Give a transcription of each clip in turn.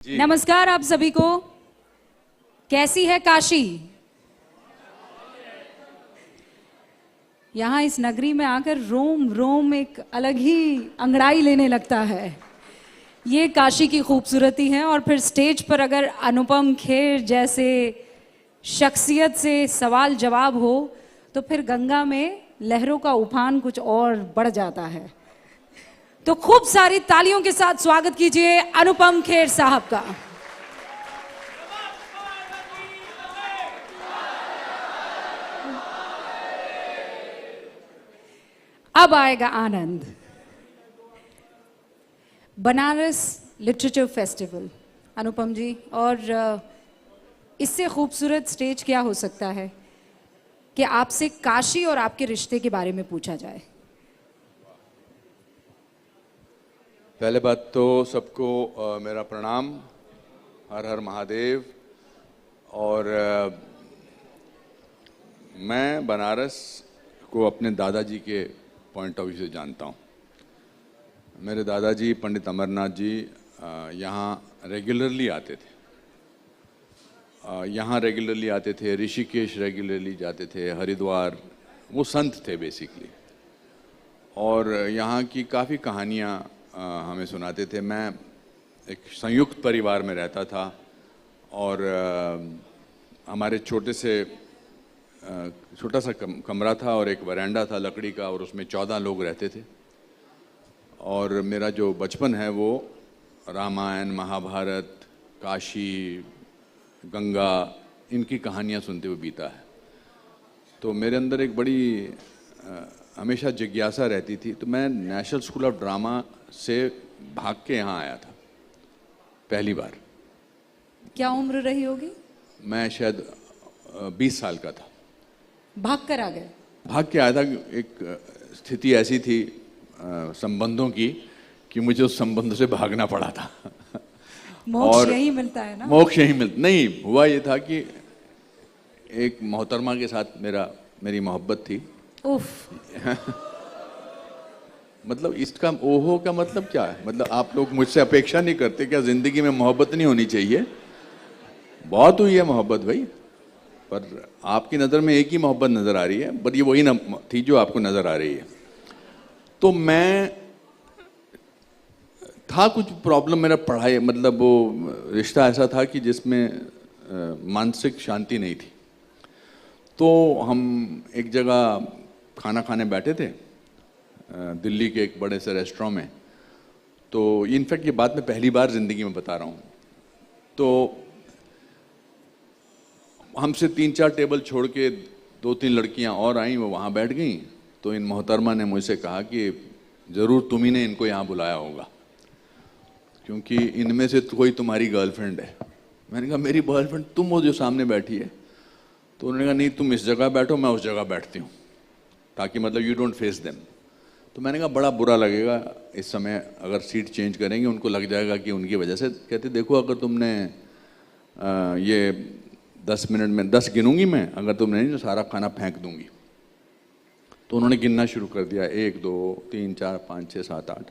नमस्कार आप सभी को। कैसी है काशी? यहाँ इस नगरी में आकर रोम रोम एक अलग ही अंगड़ाई लेने लगता है। ये काशी की खूबसूरती है। और फिर स्टेज पर अगर अनुपम खेर जैसे शख्सियत से सवाल जवाब हो तो फिर गंगा में लहरों का उफान कुछ और बढ़ जाता है। तो खूब सारी तालियों के साथ स्वागत कीजिए अनुपम खेर साहब का। अब आएगा आनंद। बनारस लिटरेचर फेस्टिवल, अनुपम जी, और इससे खूबसूरत स्टेज क्या हो सकता है कि आपसे काशी और आपके रिश्ते के बारे में पूछा जाए। पहले बात तो सबको मेरा प्रणाम, हर हर महादेव। और मैं बनारस को अपने दादाजी के पॉइंट ऑफ व्यू से जानता हूँ। मेरे दादाजी पंडित अमरनाथ जी यहाँ रेगुलरली आते थे। यहाँ रेगुलरली आते थे, ऋषिकेश रेगुलरली जाते थे, हरिद्वार। वो संत थे बेसिकली। और यहाँ की काफ़ी कहानियाँ हमें सुनाते थे। मैं एक संयुक्त परिवार में रहता था और हमारे छोटा सा कमरा था और एक वरांडा था लकड़ी का, और उसमें 14 लोग रहते थे। और मेरा जो बचपन है वो रामायण, महाभारत, काशी, गंगा, इनकी कहानियाँ सुनते हुए बीता है। तो मेरे अंदर एक बड़ी हमेशा जिज्ञासा रहती थी। तो मैं नेशनल स्कूल ऑफ ड्रामा से भाग के यहाँ आया था पहली बार। क्या उम्र रही होगी? मैं शायद 20 साल का था। भाग कर आ गए? भाग के आया था। एक स्थिति ऐसी थी संबंधों की कि मुझे उस संबंध से भागना पड़ा था। मोक्ष यही मिलता है ना? मोक्ष यही मिलता नहीं। हुआ ये था कि एक मोहतरमा के साथ मेरी मोहब्बत थी। उफ। मतलब इसका ओहो का मतलब क्या है? मतलब आप लोग मुझसे अपेक्षा नहीं करते क्या जिंदगी में मोहब्बत नहीं होनी चाहिए? बहुत हुई है मोहब्बत भाई, पर आपकी नज़र में एक ही मोहब्बत नज़र आ रही है, पर ये वही थी जो आपको नज़र आ रही है। तो मैं था कुछ प्रॉब्लम, मेरा पढ़ाई मतलब वो रिश्ता ऐसा था कि जिसमें मानसिक शांति नहीं थी। तो हम एक जगह खाना खाने बैठे थे दिल्ली के एक बड़े से रेस्टोरेंट में। तो इनफैक्ट ये बात मैं पहली बार ज़िंदगी में बता रहा हूँ। तो हमसे 3-4 टेबल छोड़ के 2-3 लड़कियाँ और आईं, वो वहाँ बैठ गईं। तो इन मोहतरमा ने मुझसे कहा कि ज़रूर तुम ही ने इनको यहाँ बुलाया होगा, क्योंकि इनमें से कोई तुम्हारी गर्लफ्रेंड है। मैंने कहा मेरी गर्लफ्रेंड तुम हो जो सामने बैठी है? तो उन्होंने कहा नहीं, तुम इस जगह बैठो, मैं उस जगह बैठती हूँ, ताकि मतलब यू डोंट फेस देम। तो मैंने कहा बड़ा बुरा लगेगा इस समय अगर सीट चेंज करेंगे, उनको लग जाएगा कि उनकी वजह से। कहते देखो अगर तुमने ये 10 मिनट में 10 गिनूंगी मैं, अगर तुमने नहीं तो सारा खाना फेंक दूंगी। तो उन्होंने गिनना शुरू कर दिया, 1 2 3 4 5 6 7 8,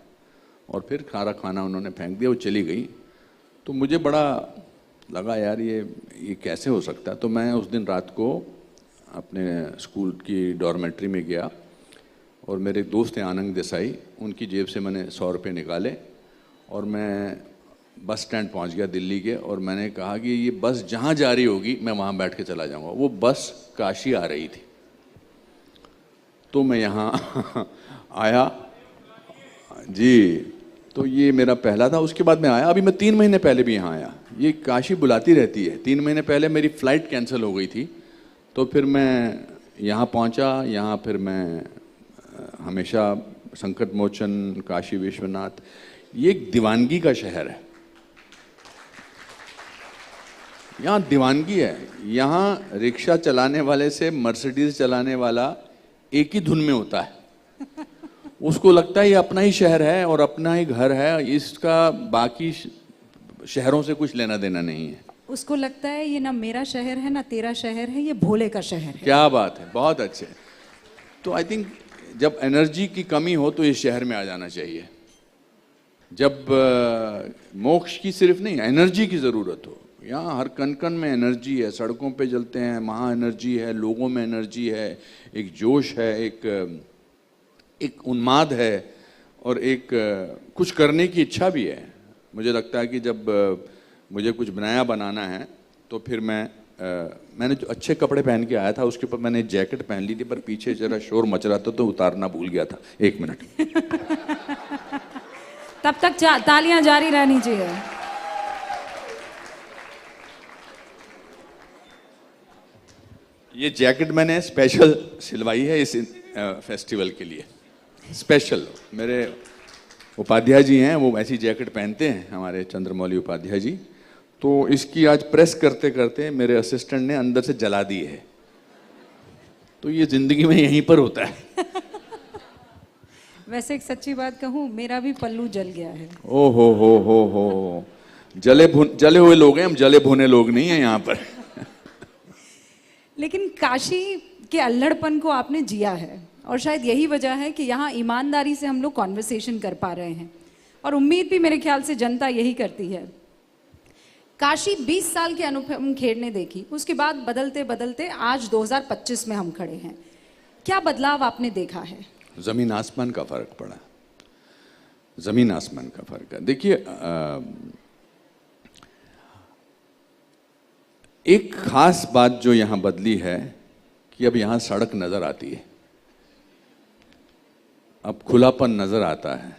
और फिर सारा खाना उन्होंने फेंक दिया। वो चली गई। तो मुझे बड़ा लगा यार ये कैसे हो सकता है। तो मैं उस दिन रात को अपने स्कूल की डॉर्मेट्री में गया और मेरे दोस्त हैं आनंद देसाई, उनकी जेब से मैंने 100 रुपये निकाले और मैं बस स्टैंड पहुंच गया दिल्ली के। और मैंने कहा कि ये बस जहाँ जा रही होगी मैं वहाँ बैठ के चला जाऊँगा। वो बस काशी आ रही थी। तो मैं यहाँ आया जी। तो ये मेरा पहला था। उसके बाद मैं आया, अभी मैं 3 महीने पहले भी यहाँ आया। ये काशी बुलाती रहती है। 3 महीने पहले मेरी फ़्लाइट कैंसिल हो गई थी, तो फिर मैं यहाँ पहुँचा। यहाँ फिर मैं हमेशा संकट मोचन, काशी विश्वनाथ, ये एक दीवानगी का शहर है। यहाँ दीवानगी है। यहाँ रिक्शा चलाने वाले से मर्सिडीज चलाने वाला एक ही धुन में होता है। उसको लगता है ये अपना ही शहर है और अपना ही घर है, इसका बाकी शहरों से कुछ लेना देना नहीं है। उसको लगता है ये ना मेरा शहर है ना तेरा शहर है, ये भोले का शहर है। क्या बात है, बहुत अच्छे। तो आई थिंक जब एनर्जी की कमी हो तो इस शहर में आ जाना चाहिए। जब मोक्ष की सिर्फ नहीं, एनर्जी की ज़रूरत हो। यहाँ हर कण कण में एनर्जी है, सड़कों पे चलते हैं, वहाँ एनर्जी है, लोगों में एनर्जी है, एक जोश है, एक उन्माद है, और एक कुछ करने की इच्छा भी है। मुझे लगता है कि जब मुझे कुछ नया बनाना है तो फिर मैंने जो अच्छे कपड़े पहन के आया था उसके ऊपर मैंने जैकेट पहन ली थी, पर पीछे जरा शोर मच रहा था तो उतारना भूल गया था। 1 मिनट। तब तक तालियां जारी रहनी चाहिए। ये जैकेट मैंने स्पेशल सिलवाई है इस फेस्टिवल के लिए, स्पेशल। मेरे उपाध्याय जी हैं, वो ऐसी जैकेट पहनते हैं, हमारे चंद्रमौली उपाध्याय जी। तो इसकी आज प्रेस करते करते मेरे असिस्टेंट ने अंदर से जला दी है। तो ये जिंदगी में यहीं पर होता है। वैसे एक सच्ची बात कहूँ, मेरा भी पल्लू जल गया है। ओ हो, जले हुए लोग हैं हम, जले भुने लोग नहीं हैं यहाँ पर। लेकिन काशी के अल्हड़पन को आपने जिया है, और शायद यही वजह है कि यहाँ ईमानदारी से हम लोग कॉन्वर्सेशन कर पा रहे हैं, और उम्मीद भी मेरे ख्याल से जनता यही करती है। काशी 20 साल के अनुपम खेर ने देखी, उसके बाद बदलते बदलते आज 2025 में हम खड़े हैं। क्या बदलाव आपने देखा है? जमीन आसमान का फर्क पड़ा, जमीन आसमान का फर्क है। देखिए, एक खास बात जो यहाँ बदली है कि अब यहाँ सड़क नजर आती है, अब खुलापन नजर आता है,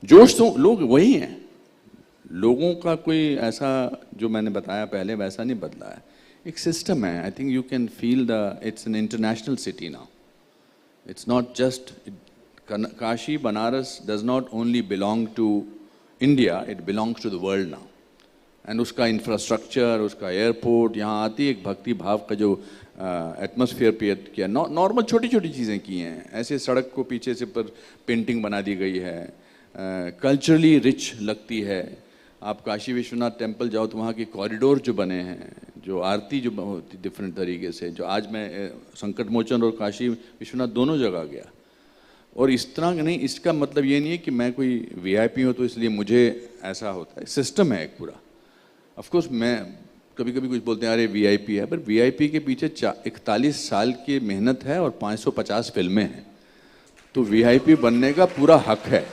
जोश तो लोग वही हैं, लोगों का कोई ऐसा जो मैंने बताया पहले वैसा नहीं बदला है। एक सिस्टम है। आई think you can feel it's an international city now. It's not just, Kashi, Banaras does not only belong to India, it belongs to the world now. And उसका इंफ्रास्ट्रक्चर, उसका एयरपोर्ट, यहाँ आती एक भक्ति भाव का जो एटमॉस्फेयर क्रिएट किया, नॉर्मल छोटी छोटी चीज़ें की हैं। ऐसे सड़क को पीछे से पर पेंटिंग बना दी गई है, कल्चरली रिच लगती है। आप काशी विश्वनाथ टेम्पल जाओ तो वहाँ के कॉरिडोर जो बने हैं, जो आरती जो होती डिफरेंट तरीके से, जो आज मैं संकट मोचन और काशी विश्वनाथ दोनों जगह गया, और इस तरह नहीं, इसका मतलब ये नहीं है कि मैं कोई वीआईपी हूँ तो इसलिए मुझे ऐसा होता है। सिस्टम है एक पूरा। ऑफ कोर्स मैं कभी कभी कुछ बोलते हैं अरे वीआईपी है, पर वीआईपी के पीछे 41 साल की मेहनत है और 550 फिल्में हैं, तो वीआईपी बनने का पूरा हक है।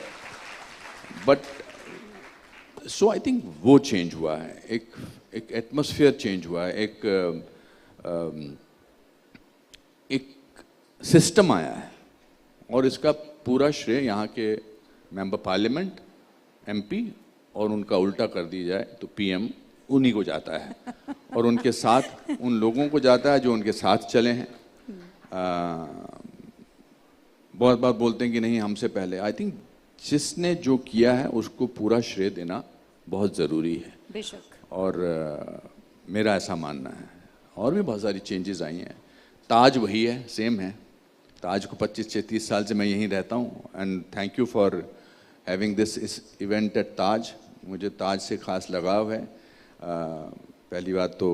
बट सो आई थिंक वो चेंज हुआ है, एक एटमॉस्फेयर चेंज हुआ है, एक सिस्टम आया है, और इसका पूरा श्रेय यहाँ के मेंबर पार्लियामेंट, एमपी, और उनका उल्टा कर दी जाए तो पीएम, उन्हीं को जाता है, और उनके साथ उन लोगों को जाता है जो उनके साथ चले हैं। बहुत बार बोलते हैं कि नहीं हमसे पहले। आई थिंक जिसने जो किया है उसको पूरा श्रेय देना बहुत ज़रूरी है। बेशक। और मेरा ऐसा मानना है। और भी बहुत सारी चेंजेस आई हैं। ताज वही है, सेम है। ताज को 25-30 साल से मैं यहीं रहता हूँ, and thank you for having this event at Taj. मुझे ताज से खास लगाव है। पहली बात तो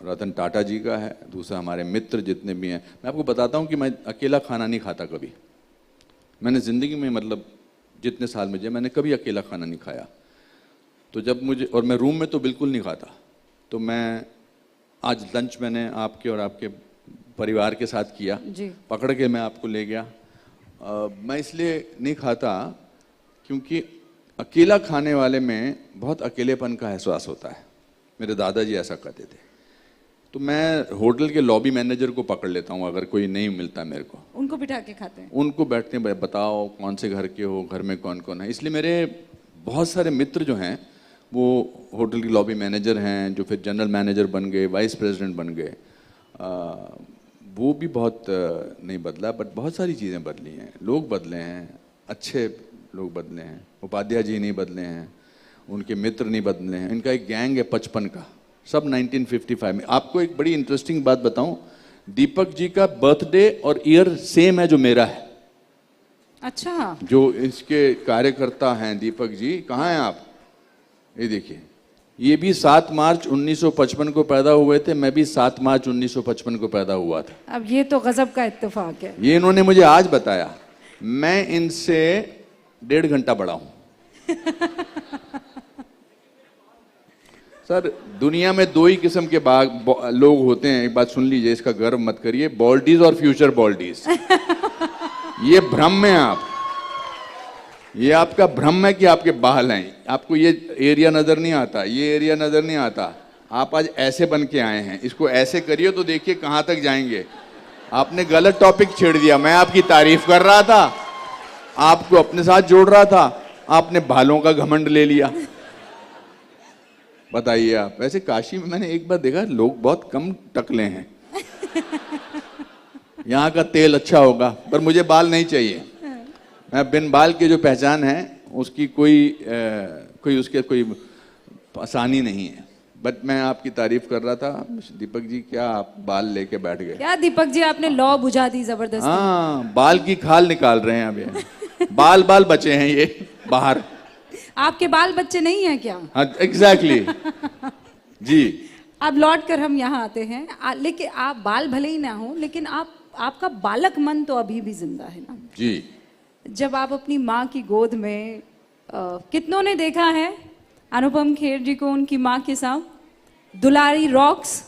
रतन टाटा जी का है, दूसरा हमारे मित्र जितने भी हैं। मैं आपको बताता हूँ कि मैं अकेला खाना नहीं खाता कभी। मैंने ज़िंदगी में मतलब जितने साल मुझे, मैंने कभी अकेला खाना नहीं खाया। तो जब मुझे, और मैं रूम में तो बिल्कुल नहीं खाता, तो मैं आज लंच मैंने आपके और आपके परिवार के साथ किया जी। पकड़ के मैं आपको ले गया। मैं इसलिए नहीं खाता क्योंकि अकेला खाने वाले में बहुत अकेलेपन का एहसास होता है। मेरे दादाजी ऐसा कहते थे। तो मैं होटल के लॉबी मैनेजर को पकड़ लेता हूँ अगर कोई नहीं मिलता मेरे को। उनको बिठा के खाते हैं? उनको बैठते हैं, बताओ कौन से घर के हो, घर में कौन कौन है। इसलिए मेरे बहुत सारे मित्र जो हैं वो होटल की लॉबी मैनेजर हैं, जो फिर जनरल मैनेजर बन गए, वाइस प्रेसिडेंट बन गए। वो भी बहुत नहीं बदला, बट बहुत सारी चीज़ें बदली हैं। लोग बदले हैं, अच्छे लोग बदले हैं। उपाध्याय जी नहीं बदले हैं, उनके मित्र नहीं बदले हैं। इनका एक गैंग है 55 का, सब 1955 में। आपको एक बड़ी इंटरेस्टिंग बात बताऊं, दीपक जी का बर्थडे और ईयर सेम है जो मेरा है। अच्छा। जो इसके कार्यकर्ता हैं दीपक जी, कहाँ हैं आप? ये देखिए, ये भी 7 मार्च 1955 को पैदा हुए थे, मैं भी 7 मार्च 1955 को पैदा हुआ था। अब ये तो गजब का इत्तेफाक है। ये इन्होंने मुझे आज बताया। मैं इनसे 1.5 घंटा बड़ा हूं। सर दुनिया में दो ही किस्म के लोग होते हैं, एक बात सुन लीजिए, इसका गर्व मत करिए, बॉल्डीज और फ्यूचर बॉल्डीज। ये भ्रम है आप, ये आपका भ्रम है कि आपके बाल हैं, आपको ये एरिया नजर नहीं आता, ये एरिया नजर नहीं आता। आप आज ऐसे बन के आए हैं, इसको ऐसे करिए तो देखिए कहां तक जाएंगे। आपने गलत टॉपिक छेड़ दिया, मैं आपकी तारीफ कर रहा था, आपको अपने साथ जोड़ रहा था, आपने बालों का घमंड ले लिया। बताइए आप, वैसे काशी में मैंने एक बार देखा लोग बहुत कम टकले हैं। यहाँ का तेल अच्छा होगा, पर मुझे बाल नहीं चाहिए। मैं बिन बाल के जो पहचान है उसकी कोई आसानी नहीं है। बट मैं आपकी तारीफ कर रहा था। दीपक जी, क्या आप बाल लेके बैठ गए? क्या दीपक जी, आपने लॉ बुझा दी जबरदस्ती। हाँ, बाल की खाल निकाल रहे हैं अब ये। बाल बचे हैं ये बाहर। आपके बाल बच्चे नहीं है क्या? हाँ एग्जैक्टली जी। अब लौट कर हम यहाँ आते हैं, लेकिन आप बाल भले ही ना हो, लेकिन आपका बालक मन तो अभी भी जिंदा है ना जी। जब आप अपनी माँ की गोद में, कितनों ने देखा है अनुपम खेर जी को उनकी माँ के साथ, दुलारी रॉक्स।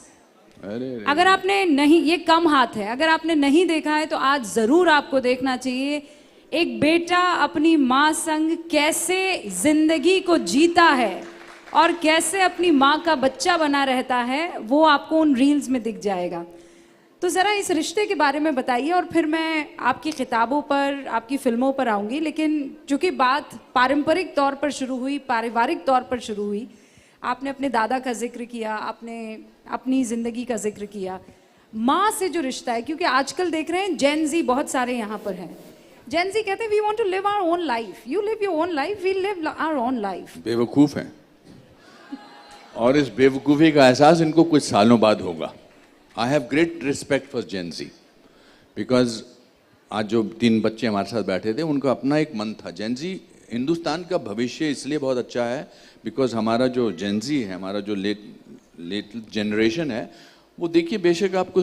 अगर आपने नहीं, ये कम हाथ है, अगर आपने नहीं देखा है तो आज जरूर आपको देखना चाहिए। एक बेटा अपनी माँ संग कैसे जिंदगी को जीता है और कैसे अपनी माँ का बच्चा बना रहता है, वो आपको उन रील्स में दिख जाएगा। तो ज़रा इस रिश्ते के बारे में बताइए, और फिर मैं आपकी किताबों पर, आपकी फिल्मों पर आऊँगी। लेकिन चूँकि बात पारंपरिक तौर पर शुरू हुई, पारिवारिक तौर पर शुरू हुई, आपने अपने दादा का जिक्र किया, आपने अपनी ज़िंदगी का जिक्र किया, माँ से जो रिश्ता है, क्योंकि आजकल देख रहे हैं जेन ज़ी बहुत सारे यहाँ पर हैं। जेन ज़ी कहते हैं we want to live our own life, you live your own life, we live our own life. बेवकूफ़ हैं, और इस बेवकूफ़ी का एहसास इनको कुछ सालों बाद होगा। I have great respect for Gen Z, because आज जो 3 बच्चे हमारे साथ बैठे थे, उनका अपना एक मन था। जेन ज़ी हिंदुस्तान का भविष्य इसलिए बहुत अच्छा है बिकॉज हमारा जो जेन ज़ी है, हमारा जो लेट जनरेशन है, वो देखिए बेशक आपको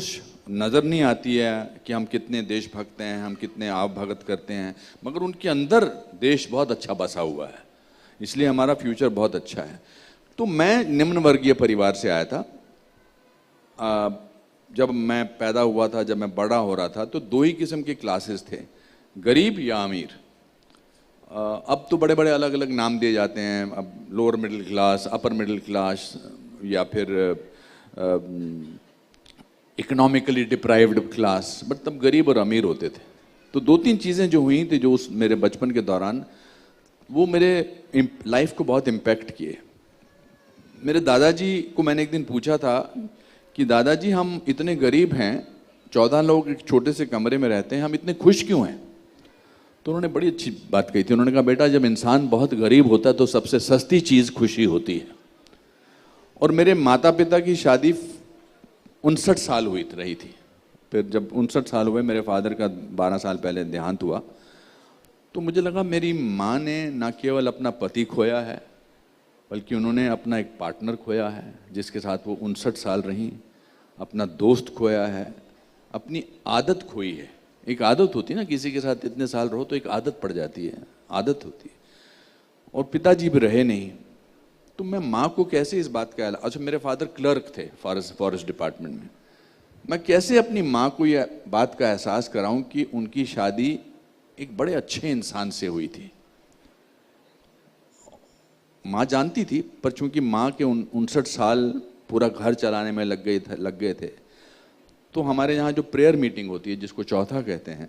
नज़र नहीं आती है कि हम कितने देशभक्त हैं, हम कितने आवभगत करते हैं, मगर उनके अंदर देश बहुत अच्छा बसा हुआ है, इसलिए हमारा फ्यूचर बहुत अच्छा है। तो मैं निम्न वर्गीय परिवार से आया था। जब मैं पैदा हुआ था, जब मैं बड़ा हो रहा था, तो 2 ही किस्म के क्लासेस थे, गरीब या अमीर। अब तो बड़े बड़े अलग अलग नाम दिए जाते हैं, अब lower middle class, upper middle class, या फिर इकोनॉमिकली डिप्राइव्ड क्लास, बट तब गरीब और अमीर होते थे। तो 2-3 चीज़ें जो हुई थी, जो उस मेरे बचपन के दौरान, वो मेरे लाइफ को बहुत इम्पैक्ट किए। मेरे दादाजी को मैंने एक दिन पूछा था कि दादाजी, हम इतने गरीब हैं, 14 लोग एक छोटे से कमरे में रहते हैं, हम इतने खुश क्यों हैं? तो उन्होंने बड़ी अच्छी बात कही थी। उन्होंने कहा, बेटा जब इंसान बहुत गरीब होता है तो सबसे सस्ती चीज़ खुशी होती है। और मेरे माता पिता की शादी 59 साल रही थी। फिर जब 59 साल हुए, मेरे फादर का 12 साल पहले देहांत हुआ, तो मुझे लगा मेरी माँ ने ना केवल अपना पति खोया है, बल्कि उन्होंने अपना एक पार्टनर खोया है जिसके साथ वो 59 साल रहीं, अपना दोस्त खोया है, अपनी आदत खोई है। एक आदत होती है ना, किसी के साथ इतने साल रहो तो एक आदत पड़ जाती है, आदत होती है। और पिताजी भी रहे नहीं, तो मैं माँ को कैसे इस बात का, अच्छा मेरे फादर क्लर्क थे फॉरेस्ट डिपार्टमेंट में, मैं कैसे अपनी माँ को यह बात का एहसास कराऊं कि उनकी शादी एक बड़े अच्छे इंसान से हुई थी। माँ जानती थी, पर चूंकि माँ के 59 साल पूरा घर चलाने में लग गए थे, तो हमारे यहाँ जो प्रेयर मीटिंग होती है, जिसको चौथा कहते हैं,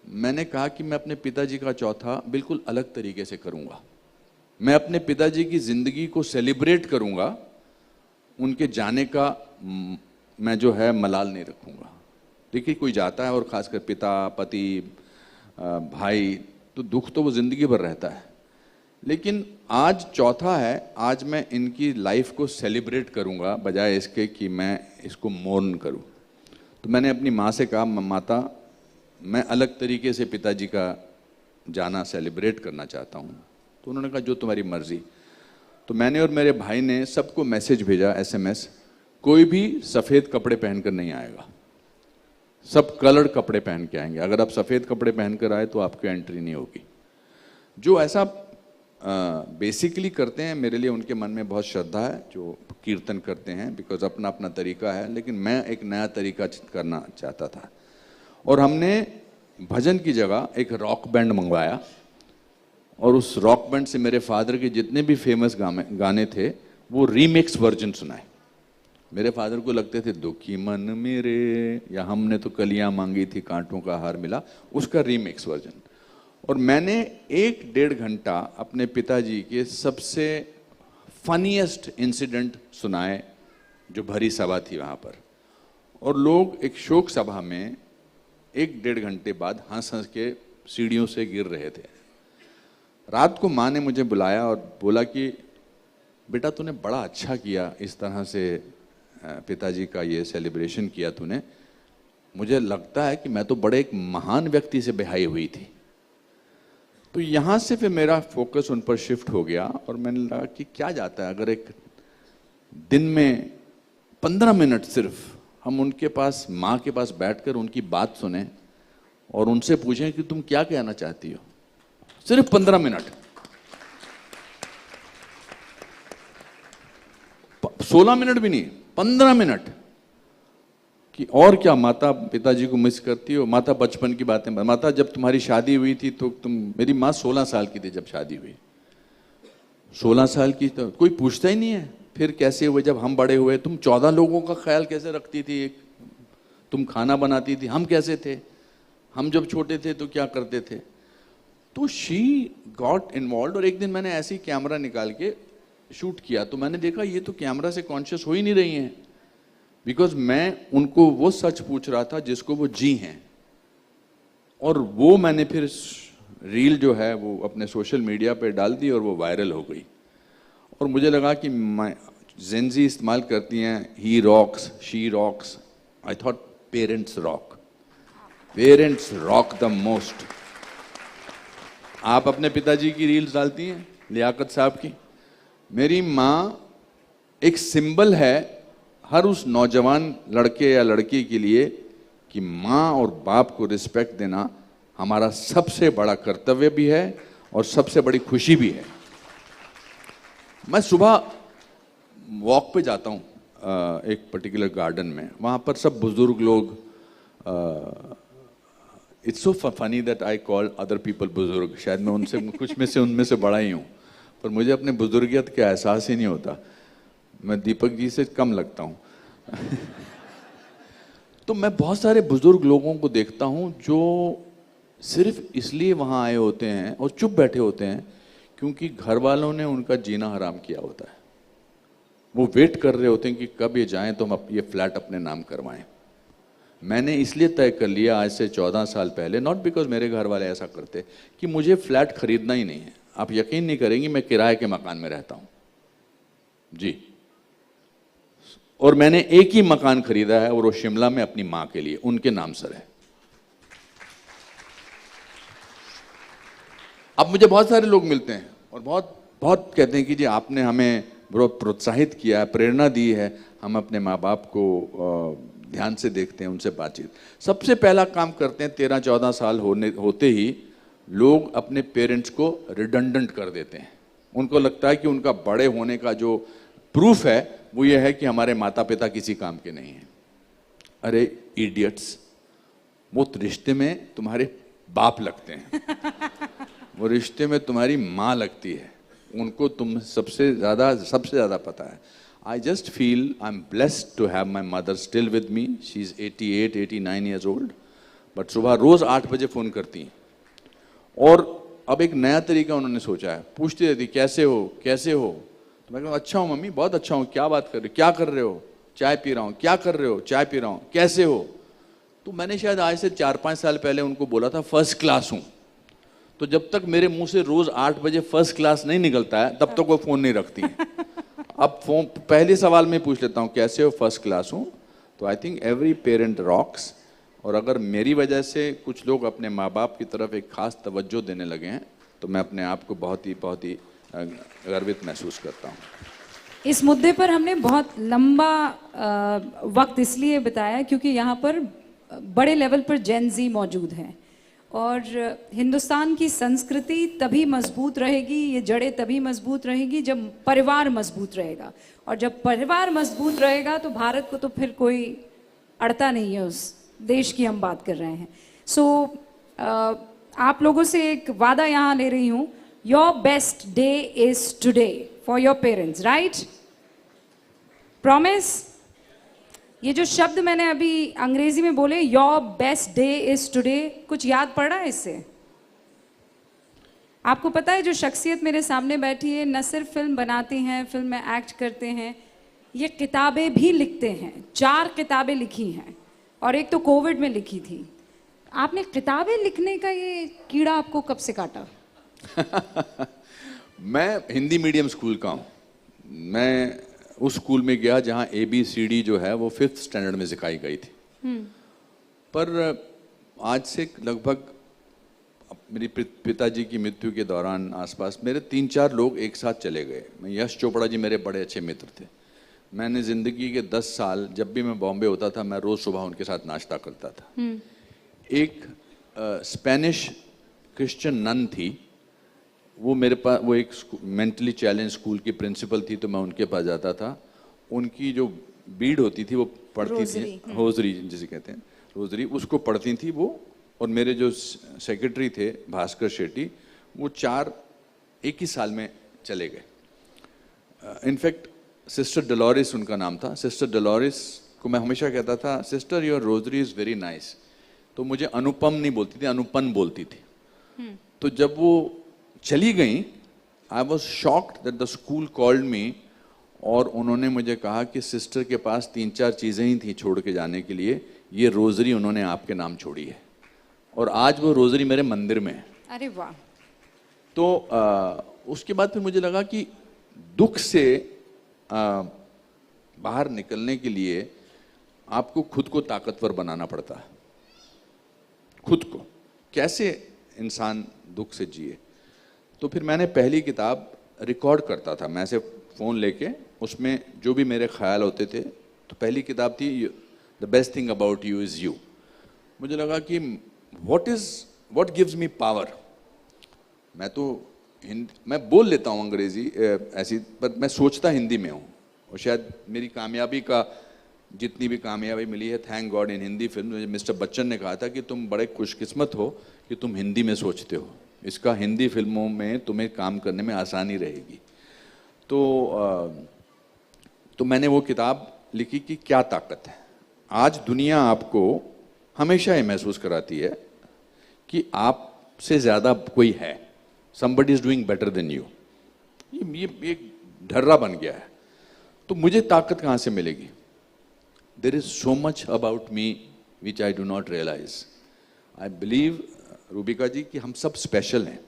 मैंने कहा कि मैं अपने पिताजी का चौथा बिल्कुल अलग तरीके से करूँगा। मैं अपने पिताजी की ज़िंदगी को सेलिब्रेट करूँगा, उनके जाने का मैं जो है मलाल नहीं रखूँगा। देखिए कोई जाता है, और ख़ासकर पिता, पति, भाई, तो दुख तो वो ज़िंदगी भर रहता है। लेकिन आज चौथा है, आज मैं इनकी लाइफ को सेलिब्रेट करूँगा बजाय इसके कि मैं इसको मोर्न करूँ। तो मैंने अपनी माँ से कहा, माता मैं अलग तरीके से पिताजी का जाना सेलिब्रेट करना चाहता हूँ। तो उन्होंने कहा जो तुम्हारी मर्जी। तो मैंने और मेरे भाई ने सबको मैसेज भेजा, SMS, कोई भी सफ़ेद कपड़े पहनकर नहीं आएगा, सब कलर्ड कपड़े पहन के आएंगे। अगर आप सफ़ेद कपड़े पहन कर आए तो आपकी एंट्री नहीं होगी। जो ऐसा बेसिकली करते हैं, मेरे लिए उनके मन में बहुत श्रद्धा है जो कीर्तन करते हैं, बिकॉज अपना अपना तरीका है, लेकिन मैं एक नया तरीका करना चाहता था। और हमने भजन की जगह एक रॉक बैंड मंगवाया और उस रॉक बैंड से मेरे फादर के जितने भी फेमस गाने थे वो रीमिक्स वर्जन सुनाए। मेरे फादर को लगते थे दुखी मन मेरे, या हमने तो कलियां मांगी थी कांटों का हार मिला, उसका रीमिक्स वर्जन। और मैंने 1-1.5 घंटा अपने पिताजी के सबसे फनीएस्ट इंसिडेंट सुनाए, जो भरी सभा थी वहाँ पर, और लोग एक शोक सभा में 1-1.5 घंटे बाद हंस हंस के सीढ़ियों से गिर रहे थे। रात को माँ ने मुझे बुलाया और बोला कि बेटा तूने बड़ा अच्छा किया, इस तरह से पिताजी का ये सेलिब्रेशन किया तूने, मुझे लगता है कि मैं तो बड़े एक महान व्यक्ति से ब्याही हुई थी। तो यहाँ से फिर मेरा फोकस उन पर शिफ्ट हो गया और मैंने लगा कि क्या जाता है अगर एक दिन में 15 मिनट सिर्फ हम उनके पास, माँ के पास बैठकर उनकी बात सुने और उनसे पूछें कि तुम क्या कहना चाहती हो, सिर्फ 15 मिनट, 16 मिनट भी नहीं, 15 मिनट, कि और क्या माता पिताजी को मिस करती हो। माता बचपन की बातें, माता जब तुम्हारी शादी हुई थी तो तुम, मेरी माँ 16 साल की थी जब शादी हुई, 16 साल की, तो कोई पूछता ही नहीं है फिर कैसे हुए जब हम बड़े हुए, तुम 14 लोगों का ख्याल कैसे रखती थी, तुम खाना बनाती थी, हम कैसे थे, हम जब छोटे थे तो क्या करते थे। तो शी गॉट इन्वॉल्व। और एक दिन मैंने ऐसे ही कैमरा निकाल के शूट किया तो मैंने देखा ये तो कैमरा से कॉन्शियस हो ही नहीं रही हैं, बिकॉज मैं उनको वो सच पूछ रहा था जिसको वो जी हैं। और वो मैंने फिर रील जो है वो अपने सोशल मीडिया पे डाल दी और वो वायरल हो गई। और मुझे लगा कि जेनजी इस्तेमाल करती हैं he rocks, she rocks, I thought parents rock, parents rock the most. आप अपने पिताजी की रील्स डालती हैं, लियाकत साहब की, मेरी माँ एक सिंबल है हर उस नौजवान लड़के या लड़की के लिए कि माँ और बाप को रिस्पेक्ट देना हमारा सबसे बड़ा कर्तव्य भी है और सबसे बड़ी खुशी भी है। मैं सुबह वॉक पे जाता हूँ एक पर्टिकुलर गार्डन में, वहाँ पर सब बुजुर्ग लोग, it's so funny that I call other people बुजुर्ग, शायद मैं उनसे कुछ में से उनमें से बड़ा ही हूँ, पर मुझे अपने बुजुर्गियत का एहसास ही नहीं होता, मैं दीपक जी से कम लगता हूँ। तो मैं बहुत सारे बुजुर्ग लोगों को देखता हूँ जो सिर्फ इसलिए वहाँ आए होते हैं और चुप बैठे होते हैं क्योंकि घर वालों ने उनका जीना हराम किया होता है। वो वेट कर रहे होते हैं कि कब ये जाएं तो हम ये फ्लैट अपने नाम करवाएं। मैंने इसलिए तय कर लिया आज से 14 साल पहले, नॉट बिकॉज मेरे घर वाले ऐसा करते, कि मुझे फ्लैट खरीदना ही नहीं है। आप यकीन नहीं करेंगे मैं किराए के मकान में रहता हूँ जी, और मैंने एक ही मकान खरीदा है और वो शिमला में अपनी माँ के लिए, उनके नाम सर है। अब मुझे बहुत सारे लोग मिलते हैं और बहुत बहुत कहते हैं कि जी आपने हमें बहुत प्रोत्साहित किया है, प्रेरणा दी है, हम अपने माँ बाप को ध्यान से देखते हैं, उनसे बातचीत। सबसे पहला काम करते हैं, 13-14 साल होते ही लोग अपने पेरेंट्स को रिडंडेंट कर देते हैं। उनको लगता है कि उनका बड़े होने का जो प्रूफ है वो ये है कि हमारे माता पिता किसी काम के नहीं हैं। अरे इडियट्स, वो रिश्ते में तुम्हारे बाप लगते हैं, वो रिश्ते में तुम्हारी माँ लगती है, उनको तुम सबसे ज़्यादा पता है। I just feel I'm blessed to have my mother still with me. She's 88-89 years old. But सुबह रोज 8 बजे फोन करती हैं और अब एक नया तरीका उन्होंने सोचा है, पूछती रहती कैसे हो कैसे हो, तो मैं कहूँ अच्छा हूँ मम्मी, बहुत अच्छा हूँ, क्या बात कर रहे हो, क्या कर रहे हो, चाय पी रहा हूँ, क्या कर रहे हो, चाय पी रहा हूँ, कैसे हो। तो मैंने शायद आज से 4-5 साल पहले उनको बोला था फर्स्ट क्लास हूँ, तो जब तक मेरे मुंह से रोज 8 बजे फर्स्ट क्लास नहीं निकलता है तब तक वो फोन नहीं रखती है। अब फोन पहले सवाल में पूछ लेता हूँ कैसे हो, फर्स्ट क्लास हूँ। तो I think every parent rocks. और अगर मेरी वजह से कुछ लोग अपने माँ बाप की तरफ एक खास तवज्जो देने लगे हैं तो मैं अपने आप को बहुत ही गर्वित महसूस करता हूँ। इस मुद्दे पर हमने बहुत लंबा वक्त इसलिए बिताया क्योंकि यहाँ पर बड़े लेवल पर जेन ज़ी मौजूद हैं और हिंदुस्तान की संस्कृति तभी मजबूत रहेगी, ये जड़ें तभी मजबूत रहेगी जब परिवार मजबूत रहेगा, और जब परिवार मजबूत रहेगा तो भारत को तो फिर कोई अड़ता नहीं है। उस देश की हम बात कर रहे हैं। सो आप लोगों से एक वादा यहाँ ले रही हूँ, your best day is today for your parents, right? Promise? ये जो शब्द मैंने अभी अंग्रेजी में बोले, your best day is today, कुछ याद पड़ रहा है इससे? आपको पता है जो शख्सियत मेरे सामने बैठी है, न सिर्फ फिल्म बनाती हैं, फिल्म में एक्ट करते हैं, ये किताबें भी लिखते हैं। 4 किताबें लिखी हैं और एक तो कोविड में लिखी थी। आपने किताबें लिखने का ये कीड़ा आपको कब से काटा? मैं हिंदी मीडियम स्कूल का हूँ। मैं उस स्कूल में गया जहाँ ABCD जो है वो 5th स्टैंडर्ड में सिखाई गई थी। पर आज से लगभग मेरी पिताजी की मृत्यु के दौरान आसपास मेरे 3-4 लोग एक साथ चले गए। यश चोपड़ा जी मेरे बड़े अच्छे मित्र थे। मैंने ज़िंदगी के 10 साल जब भी मैं बॉम्बे होता था, मैं रोज़ सुबह उनके साथ नाश्ता करता था। एक स्पेनिश क्रिश्चियन नन थी, वो मेरे पास, वो एक मेंटली चैलेंज स्कूल की प्रिंसिपल थी, तो मैं उनके पास जाता था। उनकी जो बीड होती थी वो पढ़ती थी, रोजरी जिसे कहते हैं, रोजरी, उसको पढ़ती थी वो। और मेरे जो सेक्रेटरी थे भास्कर शेट्टी, वो 4 एक ही साल में चले गए। इनफैक्ट सिस्टर डलोरिस उनका नाम था। सिस्टर डलोरिस को मैं हमेशा कहता था, sister your rosary is very nice. तो मुझे अनुपम नहीं बोलती थी, अनुपन बोलती थी। तो जब वो चली गई, I was shocked that the school called me, और उन्होंने मुझे कहा कि सिस्टर के पास 3-4 चीज़ें ही थी छोड़ के जाने के लिए, ये रोजरी उन्होंने आपके नाम छोड़ी है, और आज वो रोजरी मेरे मंदिर में है। अरे वाह! तो उसके बाद फिर मुझे लगा कि दुख से बाहर निकलने के लिए आपको खुद को ताकतवर बनाना पड़ता है। खुद को कैसे इंसान दुख से जिए। तो फिर मैंने पहली किताब रिकॉर्ड करता था, मैं से फ़ोन लेके, उसमें जो भी मेरे ख्याल होते थे। तो पहली किताब थी the best thing about you is you. मुझे लगा कि व्हाट गिव्स मी पावर। मैं बोल लेता हूँ अंग्रेजी ऐसी, पर मैं सोचता हिंदी में हूँ, और शायद मेरी कामयाबी का, जितनी भी कामयाबी मिली है, थैंक गॉड इन हिंदी फिल्म। मिस्टर बच्चन ने कहा था कि तुम बड़े खुशकिस्मत हो कि तुम हिंदी में सोचते हो, इसका हिंदी फिल्मों में तुम्हें काम करने में आसानी रहेगी। तो मैंने वो किताब लिखी कि क्या ताकत है। आज दुनिया आपको हमेशा ये महसूस कराती है कि आपसे ज़्यादा कोई है, somebody is doing better than you। ये एक ढर्रा बन गया है। तो मुझे ताकत कहाँ से मिलेगी? There is so much about me which I do not realize। I believe, Rubika जी, कि हम सब स्पेशल हैं।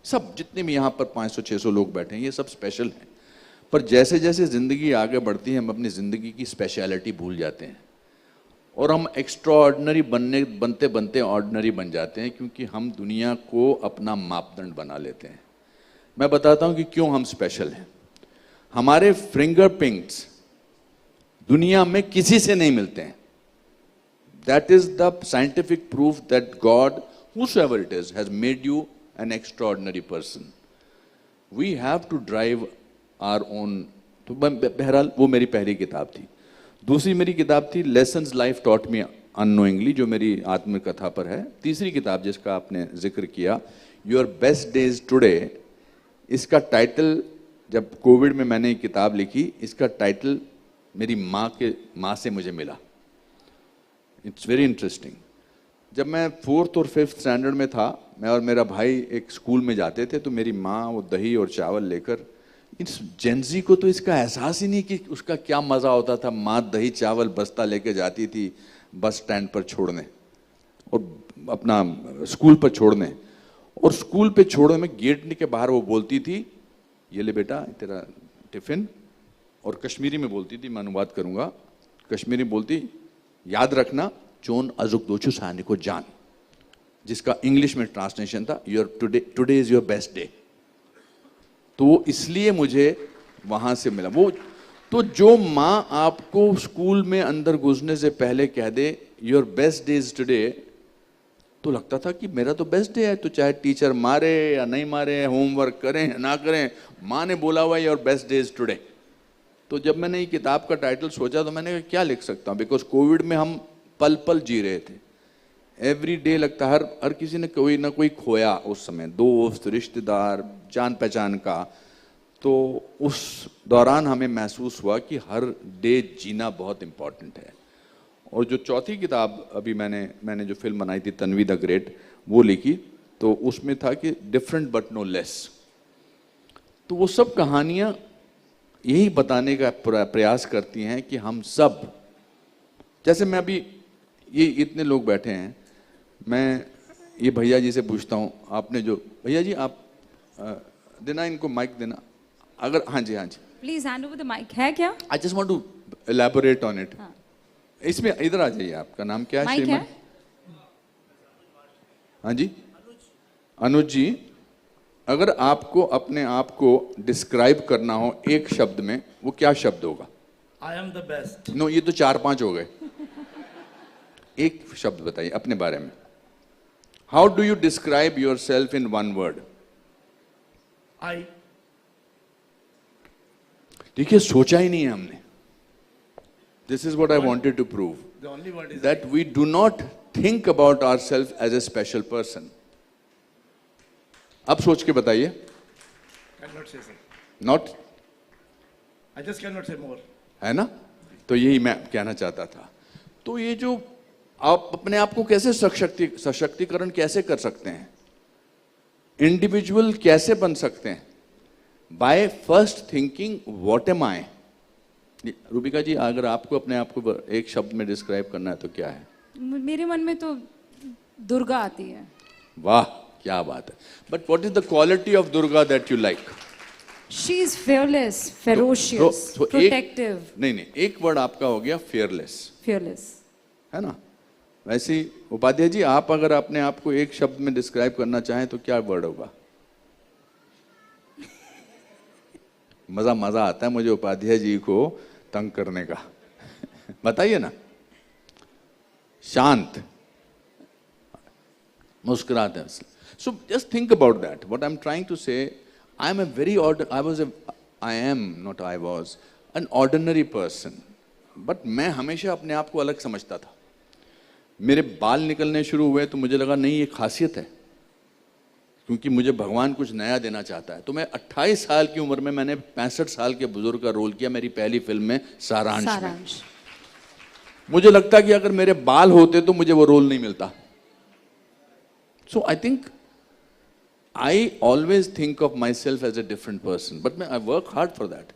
सब जितने भी यहाँ पर 500-600 लोग बैठे हैं, ये सब स्पेशल हैं। पर जैसे जैसे ज़िंदगी आगे बढ़ती है, हम अपनी ज़िंदगी की स्पेशलिटी भूल जाते हैं, और हम एक्स्ट्रा ऑर्डिनरी बनते बनते ऑर्डिनरी बन जाते हैं, क्योंकि हम दुनिया को अपना मापदंड बना लेते हैं। मैं बताता हूँ कि क्यों हम स्पेशल हैं। हमारे फिंगरप्रिंट्स दुनिया में किसी से नहीं मिलते हैं। That is the scientific proof that God, whosoever it is, has made you an extraordinary person। We have to drive our own। तो बहरहाल वो मेरी पहली किताब थी। दूसरी मेरी किताब थी lessons life taught me unknowingly, जो मेरी आत्मकथा पर है। तीसरी किताब जिसका आपने जिक्र किया, योर बेस्ट डेज टुडे, इसका टाइटल, जब कोविड में मैंने किताब लिखी, इसका टाइटल मेरी माँ से मुझे मिला। It's very interesting. जब मैं 4th और 5th स्टैंडर्ड में था, मैं और मेरा भाई एक स्कूल में जाते थे, तो मेरी माँ वो दही और चावल लेकर, इस जेंजी को तो इसका एहसास ही नहीं कि उसका क्या मज़ा होता था। माँ दही चावल बस्ता लेके जाती थी बस स्टैंड पर छोड़ने, और अपना स्कूल पर छोड़ने, और स्कूल पे छोड़ने में गेट के बाहर वो बोलती थी, ये ले बेटा तेरा टिफ़िन। और कश्मीरी में बोलती थी, मैं अनुवाद करूँगा, कश्मीरी बोलती, याद रखना चोन अजुक दोचू सानी को जान, जिसका इंग्लिश में ट्रांसलेशन था, your today is your best day. तो वो इसलिए मुझे वहाँ से मिला वो। तो जो माँ आपको स्कूल में अंदर घुसने से पहले कह दे your best day is today, तो लगता था कि मेरा तो बेस्ट डे है, तो चाहे टीचर मारे या नहीं मारे, होमवर्क करें या ना करें, माँ ने बोला हुआ your best day is today. तो जब मैंने ये किताब का टाइटल सोचा तो मैंने कहा क्या लिख सकता हूँ, बिकॉज कोविड में हम पल पल जी रहे थे। एवरी डे लगता हर किसी ने कोई ना कोई खोया उस समय, दोस्त, रिश्तेदार, जान पहचान का। तो उस दौरान हमें महसूस हुआ कि हर डे जीना बहुत इम्पॉर्टेंट है। और जो चौथी किताब अभी मैंने जो फिल्म बनाई थी तन्वी द ग्रेट, वो लिखी, तो उसमें था कि डिफरेंट बट नो लेस। तो वो सब कहानियाँ यही बताने का प्रयास करती हैं कि हम सब, जैसे मैं अभी ये इतने लोग बैठे हैं, मैं ये भैया जी से पूछता हूँ, आपने जो भैया जी आप देना इनको माइक देना, अगर हाँ जी please hand over the mike. है क्या? I just want to elaborate on it. हाँ। इसमें इधर आ जाइए, आपका नाम क्या है माइक श्रीमान? है? हाँ जी अनुज जी, अगर आपको अपने आप को डिस्क्राइब करना हो एक शब्द में, वो क्या शब्द होगा? I am the best. No, ये तो 4-5 हो गए। एक शब्द बताइए अपने बारे में। How do you describe yourself in 1 word? I. देखिए, सोचा ही नहीं है हमने। This is what I wanted to prove, the only word is that we do not think about ourselves as a special person. अब सोच के बताइए। कैन नॉट से sir. Not, I just can not से मोर। है ना? तो यही मैं कहना चाहता था। तो ये जो आप अपने आप को कैसे सशक्तिकरण कैसे कर सकते हैं, इंडिविजुअल कैसे बन सकते हैं? By first thinking what am I. Rubika ji, अगर आपको अपने आप को एक शब्द में डिस्क्राइब करना है तो क्या है? मेरे मन में तो दुर्गा आती है। वाह, क्या बात है। But what is the quality of Durga that you like? She is fearless, ferocious, protective. नहीं, एक वर्ड आपका हो गया fearless, fearless. है ना? वैसे ही उपाध्याय जी, आप अगर अपने आप को एक शब्द में डिस्क्राइब करना चाहें तो क्या वर्ड होगा? मजा आता है मुझे उपाध्याय जी को तंग करने का। बताइए ना। शांत, मुस्कुराते हैं। So just think about that. What I am trying to say, I am not I was an ordinary person, but मैं हमेशा अपने आप को अलग समझता था। मेरे बाल निकलने शुरू हुए तो मुझे लगा नहीं, ये खासियत है, क्योंकि मुझे भगवान कुछ नया देना चाहता है। तो मैं 28 साल की उम्र में मैंने 65 साल के बुजुर्ग का रोल किया मेरी पहली फिल्म में, सारांश में। मुझे लगता कि अगर मेरे बाल होते तो मुझे वो रोल नहीं मिलता। So I think I always think of myself as a different person, but I work hard for that.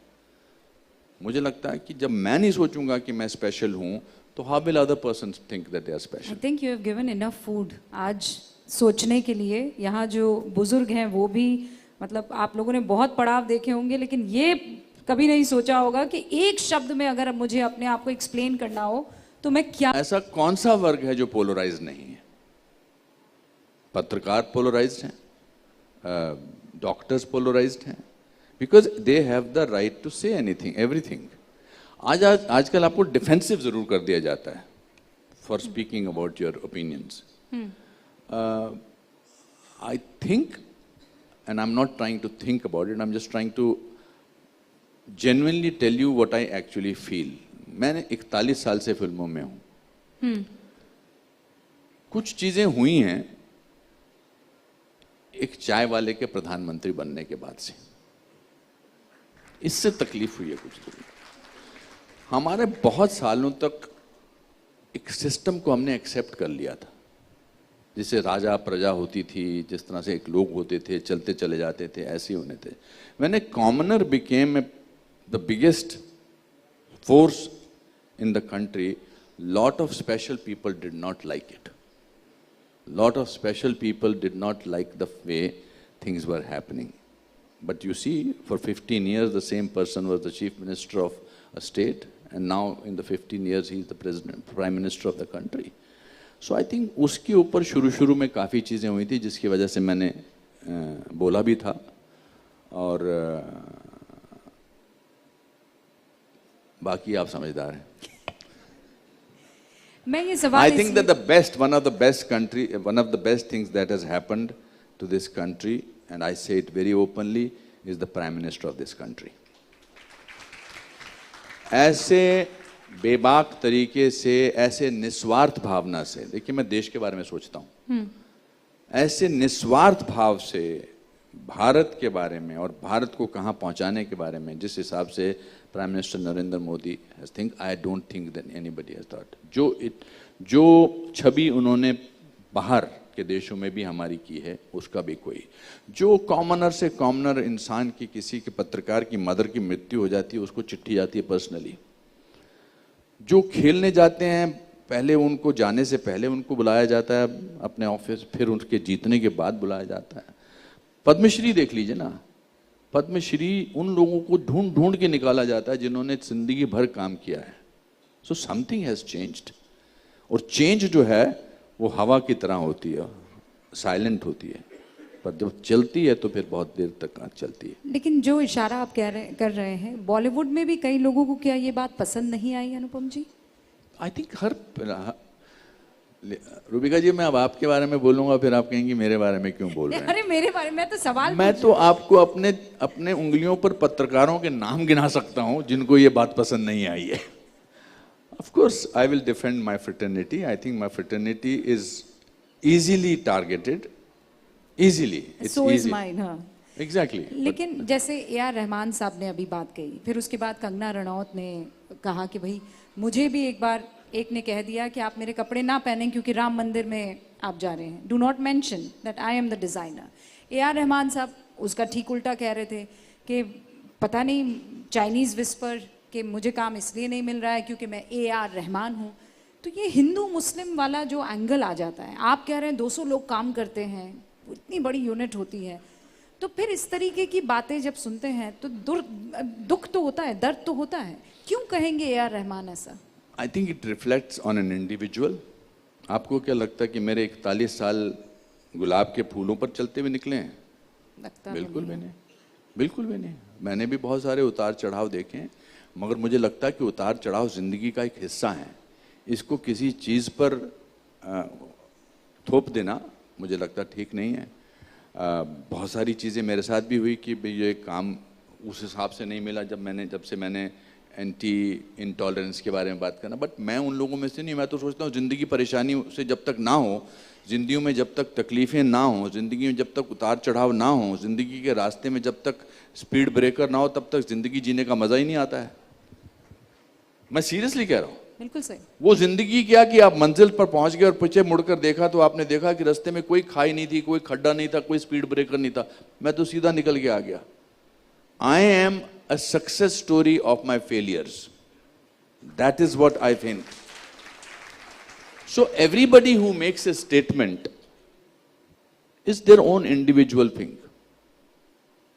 मुझे लगता है कि जब मैं नहीं सोचूंगा कि मैं स्पेशल हूं, तो how will other person think that they are special? I think you have given enough food आज सोचने के लिए। यहाँ जो बुजुर्ग हैं वो भी, मतलब आप लोगों ने बहुत पड़ाव देखे होंगे, लेकिन ये कभी नहीं सोचा होगा कि एक शब्द में अगर मुझे अपने आप को एक्सप्लेन करना हो तो मैं क्या। ऐसा कौन सा वर्ग है जो पोलराइज नहीं है? पत्रकार पोलराइज्ड हैं, डॉक्टर्स पोलराइज्ड हैं, because they have the right to say anything, everything. आजकल आपको डिफेंसिव जरूर कर दिया जाता है for speaking about your opinions. I think, and I'm not trying to think about it, I'm just trying to genuinely tell you what I actually feel. मैंने 41 साल से फिल्मों में हूं। कुछ चीजें हुई हैं एक चाय वाले के प्रधानमंत्री बनने के बाद से, इससे तकलीफ हुई है कुछ तो। हमारे बहुत सालों तक एक सिस्टम को हमने एक्सेप्ट कर लिया था, जिसे राजा प्रजा होती थी, जिस तरह से एक लोग होते थे, चलते चले जाते थे, ऐसे होने थे। When a commoner became the biggest force in the country, lot of special people did not like it. Lot of special people did not like the way things were happening. But you see, for 15 years, the same person was the chief minister of a state, and now in the 15 years, he is the president, prime minister of the country. So I think उसके ऊपर शुरू में काफ़ी चीज़ें हुई थी, जिसकी वजह से मैंने बोला भी था। और बाकी आप समझदार हैं। मैं ये सवाल I think that the best, one of the best country, one of the best things that has happened to this country, and I say it very openly, is the Prime Minister of this country. ऐसे बेबाक तरीके से, ऐसे निस्वार्थ भावना से, देखिए मैं देश के बारे में सोचता हूँ, ऐसे निस्वार्थ भाव से भारत के बारे में और भारत को कहाँ पहुँचाने के बारे में जिस हिसाब से prime minister Narendra Modi has think, I don't think that anybody has thought, जो छवि उन्होंने बाहर के देशों में भी हमारी की है, उसका भी कोई, जो कॉमनर से कॉमनर इंसान की, किसी के पत्रकार की मदर की मृत्यु हो जाती है उसको चिट्ठी जाती है पर्सनली, जो खेलने जाते हैं पहले उनको जाने से पहले उनको बुलाया जाता है अपने ऑफिस, फिर उनके जीतने के बाद बुलाया जाता है। पद्मश्री देख लीजिए ना, पद्मश्री उन लोगों को ढूंढ ढूंढ के निकाला जाता है जिन्होंने जिंदगी भर काम किया है। सो समथिंग हैज चेंज्ड, और चेंज जो है वो हवा की तरह होती है, साइलेंट होती है, पर जब चलती है तो फिर बहुत देर तक चलती है। लेकिन जो इशारा आप कर रहे हैं, बॉलीवुड में भी कई लोगों को क्या ये बात पसंद नहीं आई अनुपम जी? आई थिंक रूबिका जी, मैं अब आपके बारे में बोलूंगा फिर आप कहेंगी मेरे बारे में क्यों बोल रहे हैं। अरे मेरे बारे में तो सवाल, मैं तो आपको अपने उंगलियों पर पत्रकारों के नाम गिना सकता हूं जिनको ये बात पसंद नहीं आई है। Of course, I will defend my fraternity. I think my fraternity is easily targeted. Easily. It's so easy. is mine, हाँ। Exactly. लेकिन जैसे A.R. रहमान साहब ने अभी बात कही, फिर उसके बाद कंगना रनौत ने कहा कि भाई मुझे भी एक बार एक ने कह दिया कि आप मेरे कपड़े ना पहनें क्योंकि राम मंदिर में आप जा रहे हैं, do not mention that I am the designer. A.R. Rahman साहब उसका ठीक उल्टा कह रहे थे कि पता नहीं चाइनीज़ विस्पर कि मुझे काम इसलिए नहीं मिल रहा है क्योंकि मैं A.R. रहमान हूँ। तो ये हिंदू मुस्लिम वाला जो एंगल आ जाता है, आप कह रहे हैं 200 लोग काम करते हैं, इतनी बड़ी यूनिट होती है, तो फिर इस तरीके की बातें जब सुनते हैं तो दुख तो होता है, दर्द तो होता है। क्यों कहेंगे A.R. रहमान ऐसा? I think it reflects on an individual. आपको क्या लगता है कि मेरे 41 साल गुलाब के फूलों पर चलते हुए निकले हैं? लगता बिल्कुल भी नहीं, बिल्कुल भी नहीं। मैंने भी बहुत सारे उतार चढ़ाव देखे हैं, मगर मुझे लगता है कि उतार चढ़ाव जिंदगी का एक हिस्सा है। इसको किसी चीज़ पर थोप देना मुझे लगता ठीक नहीं है। बहुत सारी चीज़ें मेरे साथ भी हुई कि भाई ये काम उस हिसाब से नहीं मिला जब से मैंने एंटी इंटॉलरेंस के बारे में बात करना, बट मैं उन लोगों में से नहीं। मैं तो सोचता हूँ ज़िंदगी परेशानी से जब तक ना हो, ज़िंदगी में जब तक तकलीफ़ें ना हो, ज़िंदगी में जब तक उतार चढ़ाव ना हो, ज़िंदगी के रास्ते में जब तक स्पीड ब्रेकर ना हो, तब तक ज़िंदगी जीने का मज़ा ही नहीं आता है। मैं सीरियसली कह रहा हूँ। बिल्कुल सही। वो जिंदगी क्या कि आप मंजिल पर पहुंच गए और पीछे मुड़कर देखा तो आपने देखा कि रास्ते में कोई खाई नहीं थी, कोई खड्डा नहीं था, कोई स्पीड ब्रेकर नहीं था, मैं तो सीधा निकल के आ गया। I am a success story of my failures, that is what I think. So everybody who makes a statement is their own individual thing,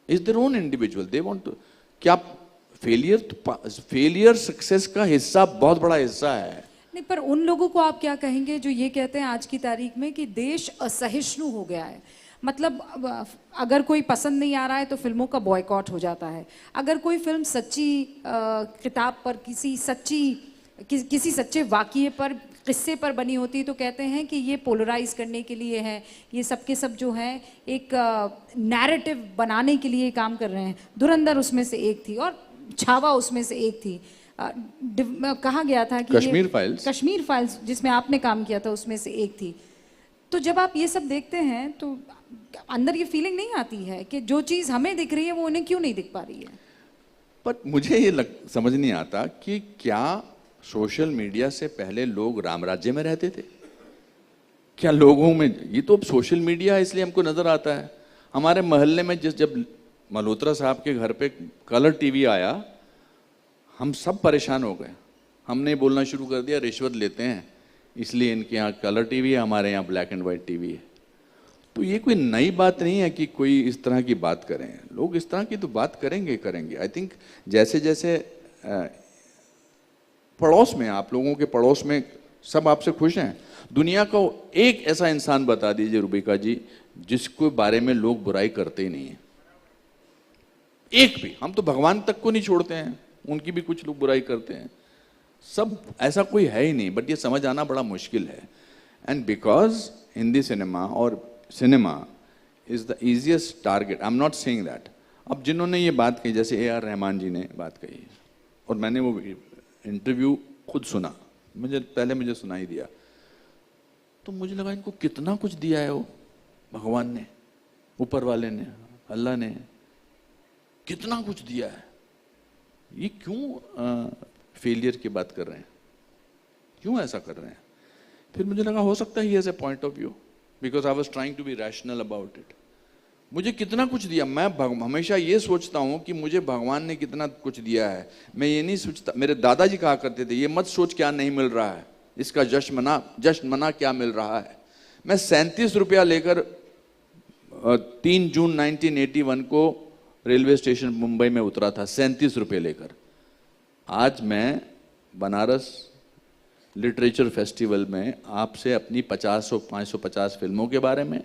is their own individual, they want to. क्या failure success का हिस्सा, बहुत बड़ा हिस्सा है। नहीं, पर उन लोगों को आप क्या कहेंगे जो ये कहते हैं आज की तारीख में कि देश असहिष्णु हो गया है? मतलब अगर कोई पसंद नहीं आ रहा है तो फिल्मों का बॉयकॉट हो जाता है। अगर कोई फिल्म सच्ची किताब पर, किसी सच्चे वाक़ये पर, किस्से पर बनी होती है तो कहते हैं कि ये पोलराइज करने के लिए है, ये सब के सब जो है एक नैरेटिव बनाने के लिए काम कर रहे हैं। धुरंधर उसमें से एक थी और छावा उसमें से एक थी। कहा गया था कि कश्मीर फाइल्स जिसमें आपने काम किया था उसमें से एक थी। तो जब आप ये सब देखते हैं तो अंदर ये फीलिंग नहीं आती है कि जो चीज़ हमें दिख रही है वो उन्हें क्यों नहीं दिख पा रही है? बट मुझे ये समझ नहीं आता कि क्या सोशल मीडिया से पहले लोग राम राज्य में रहते थे? क्या लोगों में, ये तो अब सोशल मीडिया इसलिए हमको नजर आता है। हमारे मोहल्ले में जब मल्होत्रा साहब के घर पे कलर टीवी आया, हम सब परेशान हो गए। हमने बोलना शुरू कर दिया रिश्वत लेते हैं इसलिए इनके यहाँ कलर टीवी है, हमारे यहाँ ब्लैक एंड वाइट टीवी है। तो ये कोई नई बात नहीं है कि कोई इस तरह की बात करें। लोग इस तरह की तो बात करेंगे। आई थिंक जैसे जैसे पड़ोस में, आप लोगों के पड़ोस में सब आपसे खुश हैं। दुनिया को एक ऐसा इंसान बता दीजिए रूबिका जी जिसके बारे में लोग बुराई करते ही नहीं है, एक भी। हम तो भगवान तक को नहीं छोड़ते हैं, उनकी भी कुछ लोग बुराई करते हैं। सब ऐसा कोई है ही नहीं, बट ये समझ आना बड़ा मुश्किल है। एंड बिकॉज हिंदी सिनेमा और cinema is the easiest target, I am not saying that. अब जिन्होंने ये बात कही, जैसे ए आर रहमान जी ने बात कही, और मैंने वो इंटरव्यू खुद सुना, मुझे सुनाई दिया, तो मुझे लगा इनको कितना कुछ दिया है वो भगवान ने, ऊपर वाले ने, अल्लाह ने कितना कुछ दिया है। ये क्यों फेलियर की बात कर रहे हैं, क्यों ऐसा कर रहे हैं? फिर मुझे लगा हो सकता है ही as a point of view, because I was trying to be rational about it. मुझे कितना कुछ दिया, मैं हमेशा ये सोचता हूँ कि मुझे भगवान ने कितना कुछ दिया है। मैं ये नहीं सोचता, मेरे दादाजी कहा करते थे, ये मत सोच क्या नहीं मिल रहा है, इसका जश्न मना क्या मिल रहा है। मैं 37 रुपया लेकर 3 जून 1981 को रेलवे स्टेशन मुंबई में उतरा था, 37 रुपये लेकर। आज मैं बनारस लिटरेचर फेस्टिवल में आपसे अपनी 550 फिल्मों के बारे में,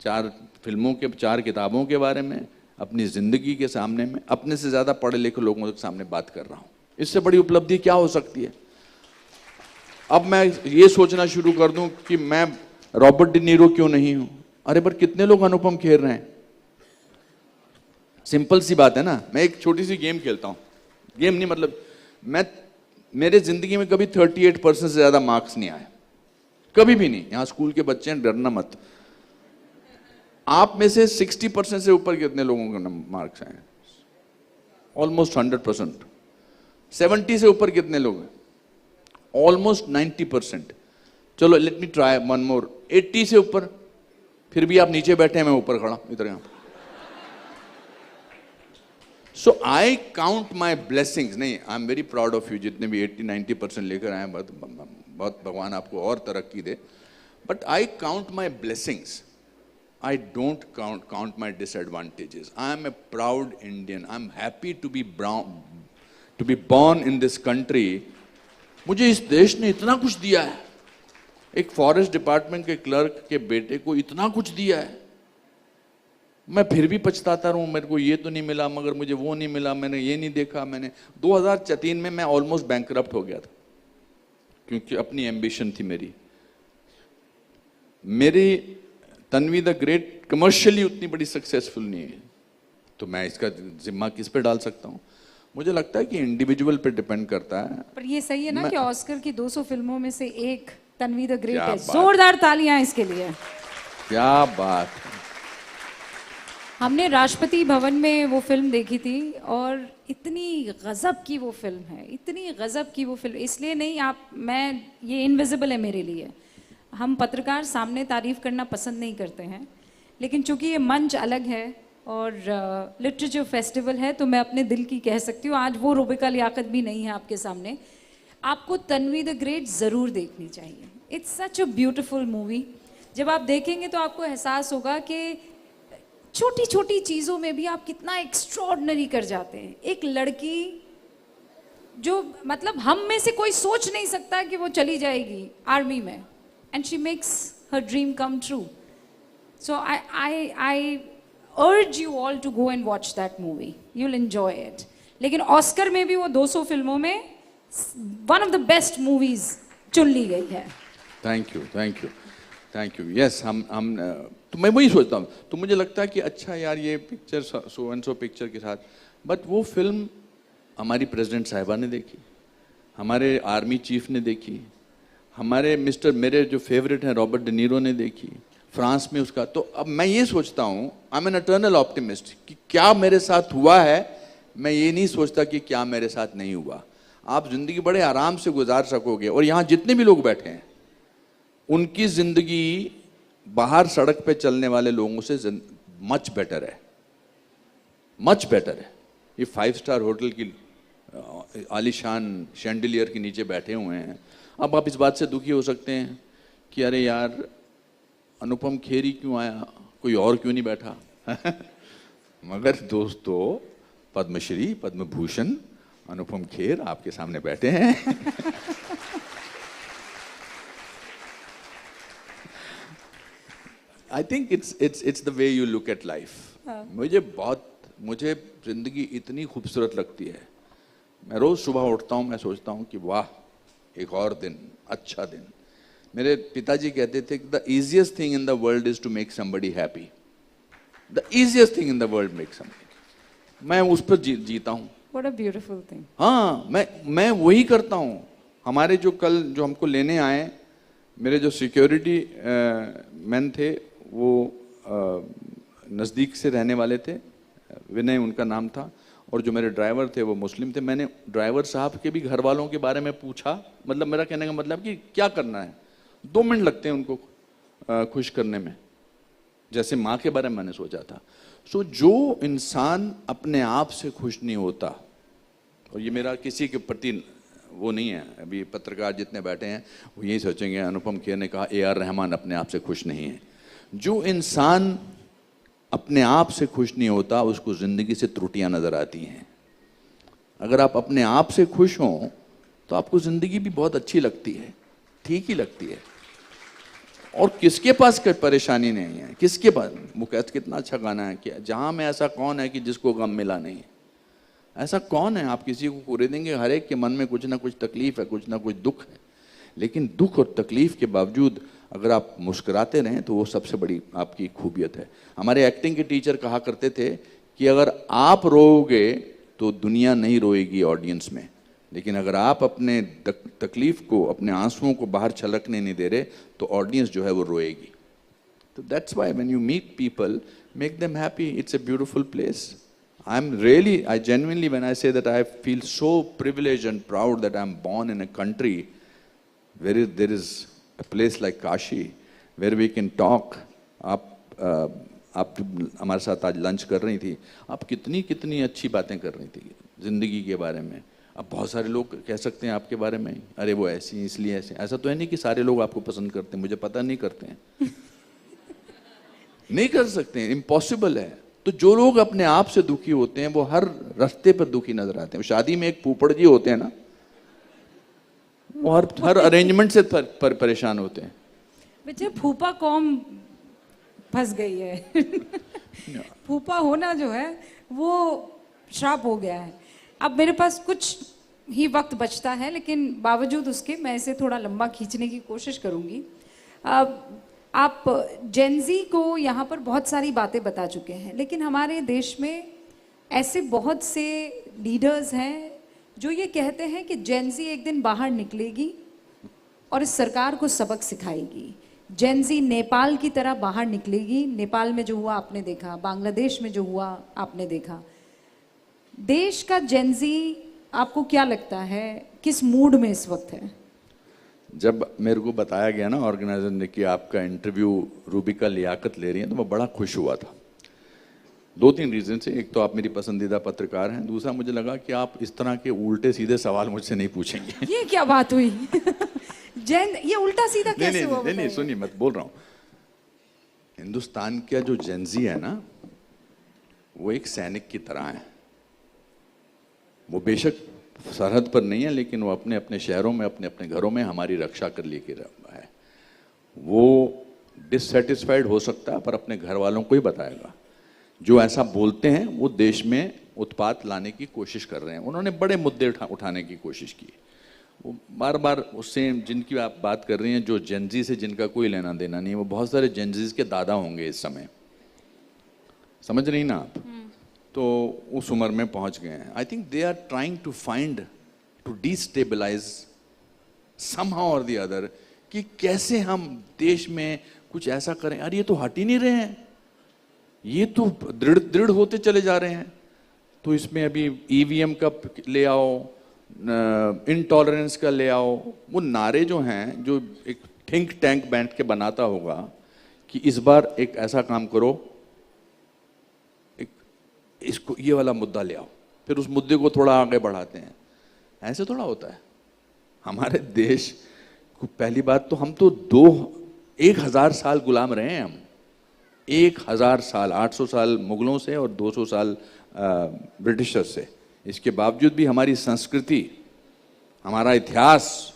4 किताबों के बारे में, अपनी जिंदगी के सामने में, अपने से ज्यादा पढ़े लिखे लोगों के सामने बात कर रहा हूं। इससे बड़ी उपलब्धि क्या हो सकती है? अब मैं ये सोचना शुरू कर दूं कि मैं रॉबर्ट डी नीरो क्यों नहीं हूं। अरे पर कितने लोग अनुपम खेर रहे हैं। सिंपल सी बात है ना। मैं एक छोटी सी गेम खेलता हूं, गेम नहीं मतलब मेरे जिंदगी में कभी 38% से ज्यादा मार्क्स नहीं आए, कभी भी नहीं। यहां स्कूल के बच्चे हैं, डरना मत। आप में से 60% से ऊपर कितने लोगों के मार्क्स आए? ऑलमोस्ट 100%। 70 से ऊपर कितने लोग हैं? ऑलमोस्ट 90%। चलो let me try one more. 80 से ऊपर, फिर भी आप नीचे बैठे हैं, मैं ऊपर खड़ा इधर यहां। सो आई काउंट माई ब्लेसिंग्स। नहीं, I am very proud of you, जितने भी 80-90% लेकर आए, बहुत भगवान आपको और तरक्की दे। But I count my blessings, I don't count my disadvantages. I am a proud Indian. I am happy to be born in this country. मुझे इस देश ने इतना कुछ दिया है। एक फॉरेस्ट डिपार्टमेंट के क्लर्क के बेटे को इतना कुछ दिया है। मैं फिर भी पछताता रहूं, मेरे को ये तो नहीं मिला, मगर मुझे वो नहीं मिला, मैंने ये नहीं देखा। मैंने 2003 में मैं ऑलमोस्ट बैंकरप्ट हो गया था, क्योंकि अपनी एम्बिशन थी मेरी तन्वी द ग्रेट कमर्शियली उतनी बड़ी सक्सेसफुल नहीं है, तो मैं इसका जिम्मा किस पे डाल सकता हूँ? मुझे लगता है कि इंडिविजुअल पे डिपेंड करता है। पर ये सही है ना कि ऑस्कर की 200 फिल्मों में से एक तन्वी द ग्रेट है। जोरदार तालियां इसके लिए। क्या बात है। हमने राष्ट्रपति भवन में वो फिल्म देखी थी, और इतनी गजब की वो फिल्म है, इतनी गजब की वो फिल्म। इसलिए नहीं ये इनविजिबल है मेरे लिए। हम पत्रकार सामने तारीफ करना पसंद नहीं करते हैं, लेकिन चूंकि ये मंच अलग है और लिटरेचर फेस्टिवल है, तो मैं अपने दिल की कह सकती हूँ। आज वो रुबिका लियाकत भी नहीं है आपके सामने। आपको तन्वी द ग्रेट ज़रूर देखनी चाहिए। It's such a beautiful movie. जब आप देखेंगे तो आपको एहसास होगा कि छोटी छोटी चीज़ों में भी आप कितना एक्स्ट्रॉर्डनरी कर जाते हैं। एक लड़की जो मतलब हम में से कोई सोच नहीं सकता कि वो चली जाएगी आर्मी में, and she makes her dream come true. So I urge you all to go and watch that movie. You'll enjoy it. लेकिन ऑस्कर में भी वो 200 फिल्मों में one of the best movies चुन ली गई है। Thank you. Yes, हम तो मैं वही सोचता हूँ। तो मुझे लगता है कि अच्छा यार, ये picture so and so picture के साथ, बट वो फिल्म हमारी प्रेसिडेंट साहिबा ने देखी, हमारे आर्मी चीफ ने देखी, हमारे मेरे जो फेवरेट हैं रॉबर्ट डी नीरो ने देखी, फ्रांस में उसका। तो अब मैं ये सोचता हूँ, I am an eternal optimist, कि क्या मेरे साथ हुआ है। मैं ये नहीं सोचता कि क्या मेरे साथ नहीं हुआ। आप जिंदगी बड़े आराम से गुजार सकोगे। और यहाँ जितने भी लोग बैठे हैं, उनकी जिंदगी बाहर सड़क पे चलने वाले लोगों से मच बेटर है, मच बेटर है। ये 5 स्टार होटल की आलीशान शैंडिलियर के नीचे बैठे हुए हैं। अब आप इस बात से दुखी हो सकते हैं कि अरे यार, अनुपम खेर ही क्यों आया, कोई और क्यों नहीं बैठा? मगर दोस्तों, पद्मश्री पद्म भूषण अनुपम खेर आपके सामने बैठे हैं। I think it's the way you look at life. मुझे जिंदगी इतनी खूबसूरत लगती है। मैं रोज सुबह उठता हूँ, मैं सोचता हूँ कि वाह, एक और दिन, अच्छा दिन। मेरे पिताजी कहते थे कि the easiest thing in the world is to make somebody happy. The easiest thing in the world make somebody. मैं उस पर जीता हूँ। What a beautiful thing. हाँ, मैं वही करता हूँ। हमारे जो कल जो हमको लेने आए, मेरे जो सिक्योरिटी मैन थे, वो नज़दीक से रहने वाले थे, विनय उनका नाम था, और जो मेरे ड्राइवर थे वो मुस्लिम थे। मैंने ड्राइवर साहब के भी घर वालों के बारे में पूछा, मतलब मेरा कहने का मतलब कि क्या करना है, 2 मिनट लगते हैं उनको खुश करने में, जैसे माँ के बारे में मैंने सोचा था। सो जो इंसान अपने आप से खुश नहीं होता, और ये मेरा किसी के प्रति वो नहीं है, अभी पत्रकार जितने बैठे हैं वो यही सोचेंगे अनुपम खेर ने कहा AR रहमान अपने आप से खुश नहीं है। जो इंसान अपने आप से खुश नहीं होता, उसको जिंदगी से त्रुटियां नजर आती हैं। अगर आप अपने आप से खुश हों तो आपको जिंदगी भी बहुत अच्छी लगती है, ठीक ही लगती है। और किसके पास कोई परेशानी नहीं है, किसके पास, वो कहते कितना अच्छा गाना है कि जहां में ऐसा कौन है कि जिसको गम मिला नहीं। ऐसा कौन है, आप किसी को पूरे देंगे, हर एक के मन में कुछ ना कुछ तकलीफ है, कुछ ना कुछ दुख है, लेकिन दुख और तकलीफ के बावजूद अगर आप मुस्कुराते रहें तो वो सबसे बड़ी आपकी खूबियत है। हमारे एक्टिंग के टीचर कहा करते थे कि अगर आप रोओगे तो दुनिया नहीं रोएगी ऑडियंस में, लेकिन अगर आप अपने तकलीफ को, अपने आंसुओं को बाहर छलकने नहीं दे रहे तो ऑडियंस जो है वो रोएगी। तो that's why when you meet people, make them happy. It's a beautiful place. I genuinely, when I say that, I feel so privileged and proud that I'm born in a country where there is a place like Kashi, where we can talk. आप हमारे साथ आज lunch कर रही थी, आप कितनी कितनी अच्छी बातें कर रही थी जिंदगी के बारे में। अब बहुत सारे लोग कह सकते हैं आपके बारे में, अरे वो ऐसी इसलिए ऐसे। ऐसा तो है नहीं कि सारे लोग आपको पसंद करते हैं, मुझे पता नहीं करते हैं। नहीं कर सकते हैं, इम्पॉसिबल है। तो जो लोग अपने आप से दुखी होते हैं वो हर रास्ते पर दुखी नजर आते हैं। शादी में एक फूफड़ जी होते हैं ना, वो हर अरेंजमेंट से परेशान होते हैं। बच्चे फूफा कौम फंस गई है। फूफा होना जो है वो श्राप हो गया है। अब मेरे पास कुछ ही वक्त बचता है, लेकिन बावजूद उसके मैं इसे थोड़ा लंबा खींचने की कोशिश करूंगी। आप जेनजी को यहाँ पर बहुत सारी बातें बता चुके हैं, लेकिन हमारे देश में ऐसे बहुत से लीडर्स हैं जो ये कहते हैं कि जेनजी एक दिन बाहर निकलेगी और इस सरकार को सबक सिखाएगी। जेनजी नेपाल की तरह बाहर निकलेगी। नेपाल में जो हुआ आपने देखा, बांग्लादेश में जो हुआ आपने देखा। देश का जेनजी आपको क्या लगता है किस मूड में इस वक्त है? जब मेरे को बताया गया ना ऑर्गेनाइजर ने कि आपका इंटरव्यू रूबिका लियाकत ले रही हैं, तो मैं बड़ा खुश हुआ था। 2-3 रीजन से। एक तो आप मेरी पसंदीदा पत्रकार हैं, दूसरा मुझे लगा कि आप इस तरह के उल्टे सीधे सवाल मुझसे नहीं पूछेंगे। ये क्या बात हुई? ये उल्टा सीधा कैसे हुआ? नहीं, सुनिए, मैं बोल रहा हूँ, हिंदुस्तान का जो जेनजी है ना, वो एक सैनिक की तरह है। वो बेशक सरहद पर नहीं है, लेकिन वो अपने अपने शहरों में, अपने अपने घरों में हमारी रक्षा कर लेके रहा है। वो डिससेटिस्फाइड हो सकता है, पर अपने घर वालों को ही बताएगा। जो ऐसा बोलते हैं वो देश में उत्पात लाने की कोशिश कर रहे हैं। उन्होंने बड़े मुद्दे उठाने की कोशिश की। वो बार बार उससे, जिनकी आप बात कर रही हैं, जो जेनजी से जिनका कोई लेना देना नहीं है, वो बहुत सारे जेनजीज के दादा होंगे इस समय, समझ रही ना आप? तो उस उम्र में पहुंच गए हैं। I think they are trying to find, to destabilise somehow और द अदर, कि कैसे हम देश में कुछ ऐसा करें। अरे ये तो हट ही नहीं रहे हैं, ये तो दृढ़ होते चले जा रहे हैं। तो इसमें अभी EVM का ले आओ, इनटॉलरेंस का ले आओ। वो नारे जो हैं, जो एक थिंक टैंक बैठ के बनाता होगा कि इस बार एक ऐसा काम करो, इसको ये वाला मुद्दा ले आओ, फिर उस मुद्दे को थोड़ा आगे बढ़ाते हैं। ऐसे थोड़ा होता है। हमारे देश को, पहली बात तो हम तो 1000 साल गुलाम रहे हैं। हम 1000 साल, 800 साल मुगलों से और 200 साल ब्रिटिशर से। इसके बावजूद भी हमारी संस्कृति, हमारा इतिहास,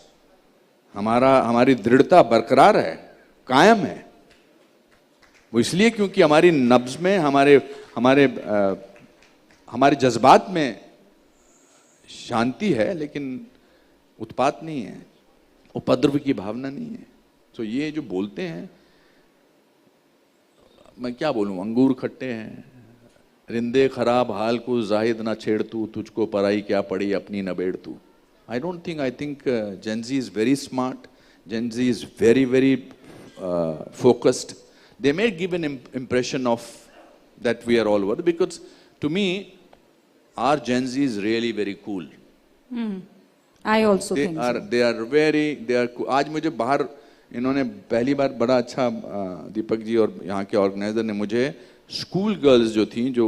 हमारी दृढ़ता बरकरार है, कायम है। वो इसलिए क्योंकि हमारी नब्ज में, हमारे जज्बात में शांति है, लेकिन उत्पात नहीं है, उपद्रव की भावना नहीं है। तो ये जो बोलते हैं, मैं क्या बोलूं, अंगूर खट्टे हैं, रिंदे खराब हाल को जाहिद ना छेड़ तू, तुझको पराई क्या पड़ी अपनी न बेड़ तू। आई don't think, I think Gen Z is very smart, Gen Z is very very focused. They may give an impression of that we are all over, because to me our Gen Z is really very cool. I also think so. they are very आज मुझे बाहर इन्होंने पहली बार बड़ा अच्छा दीपक जी और यहाँ के ऑर्गेनाइजर ने मुझे स्कूल गर्ल्स जो थी, जो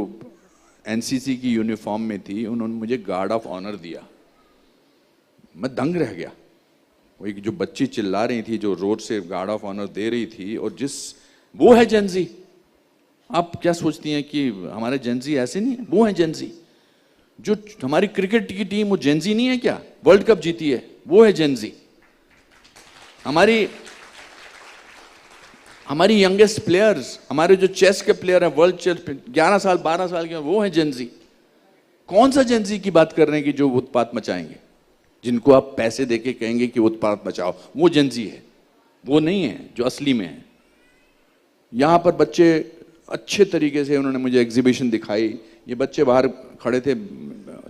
एनसीसी की यूनिफॉर्म में थी, उन्होंने मुझे गार्ड ऑफ ऑनर दिया। मैं दंग रह गया। वो एक जो बच्ची चिल्ला रही थी, जो रोड से गार्ड ऑफ ऑनर दे रही थी, और वो है Gen Z। आप क्या सोचती हैं कि हमारे Gen Z ऐसे नहीं है? वो है Gen Z। जो हमारी क्रिकेट की टीम, वो Gen Z नहीं है क्या? वर्ल्ड कप जीती है, वो है Gen Z। हमारी यंगेस्ट प्लेयर्स, हमारे जो चेस के प्लेयर हैं, वर्ल्ड चेस 11 साल 12 साल के, वो है Gen Z। कौन सा Gen Z की बात कर रहे हैं कि जो उत्पात मचाएंगे, जिनको आप पैसे देके कहेंगे कि उत्पात मचाओ? वो Gen Z है, वो नहीं है जो असली में है। यहां पर बच्चे अच्छे तरीके से, उन्होंने मुझे एग्जीबिशन दिखाई, ये बच्चे बाहर खड़े थे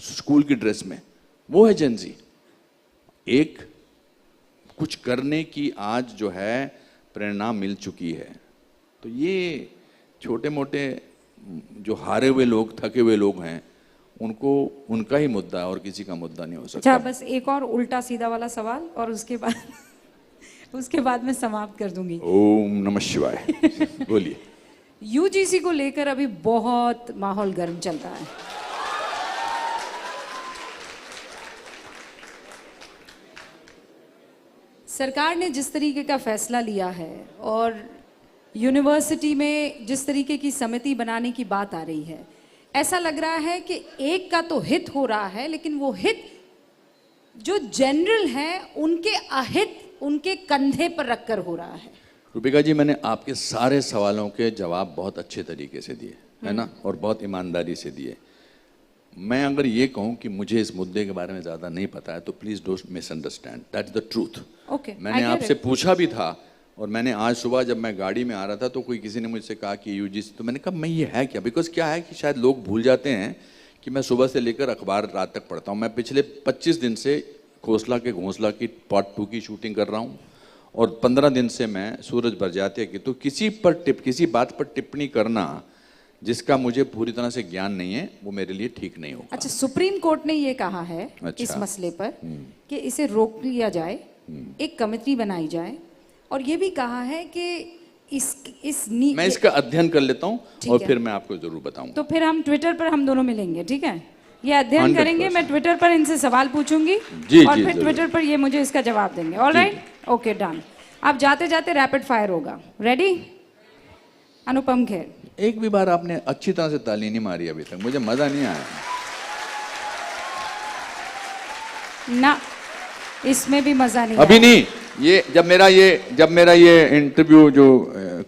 स्कूल की ड्रेस में, वो है Gen Z। एक कुछ करने की आज जो है प्रेरणा मिल चुकी है। तो ये छोटे मोटे जो हारे हुए लोग, थके हुए लोग हैं, उनको उनका ही मुद्दा है और किसी का मुद्दा नहीं हो सकता। अच्छा, बस एक और उल्टा सीधा वाला सवाल और उसके बाद मैं समाप्त कर दूंगी। ओम नमः शिवाय। बोलिए। यूजीसी को लेकर अभी बहुत माहौल गर्म चल रहा है। सरकार ने जिस तरीके का फैसला लिया है और यूनिवर्सिटी में जिस तरीके की समिति बनाने की बात आ रही है, ऐसा लग रहा है कि एक का तो हित हो रहा है, लेकिन वो हित जो जनरल है उनके अहित उनके कंधे पर रखकर हो रहा है। रूपिका जी, मैंने आपके सारे सवालों के जवाब बहुत अच्छे तरीके से दिए, है ना, और बहुत ईमानदारी से दिए। मैं अगर ये कहूं कि मुझे इस मुद्दे के बारे में ज़्यादा नहीं पता है, तो please don't misunderstand, that is the truth. Okay, मैंने आपसे पूछा भी था, और मैंने आज सुबह जब मैं गाड़ी में आ रहा था तो किसी ने मुझसे कहा कि यूजीसी, तो मैंने कहा मैं ये है क्या? बिकॉज क्या है कि शायद लोग भूल जाते हैं कि मैं सुबह से लेकर अखबार रात तक पढ़ता हूँ। मैं पिछले 25 दिन से खोसला के घोंसला की पार्ट 2 की शूटिंग कर रहा हूँ, और 15 दिन से मैं सूरज बरजाते की। तो किसी बात पर टिप्पणी करना जिसका मुझे पूरी तरह से ज्ञान नहीं है, वो मेरे लिए ठीक नहीं होगा। अच्छा, सुप्रीम कोर्ट ने ये कहा है इस मसले पर कि इसे रोक लिया जाए, एक कमेटी बनाई जाए, और ये भी कहा है कि मैं इसका अध्ययन कर लेता हूँ और फिर मैं आपको जरूर बताऊंगा। तो फिर हम ट्विटर पर हम दोनों मिलेंगे, ठीक है? ये अध्ययन करेंगे, मैं ट्विटर पर इनसे सवाल पूछूंगी और फिर ट्विटर पर ये मुझे इसका जवाब देंगे। Alright, okay, done. अब जाते जाते रैपिड फायर होगा। रेडी? अनुपम खेर। एक भी बार आपने अच्छी तरह से ताली नहीं मारी अभी तक, मुझे मजा नहीं आया ना, इसमें भी मजा नहीं अभी नहीं। ये जब मेरा ये इंटरव्यू जो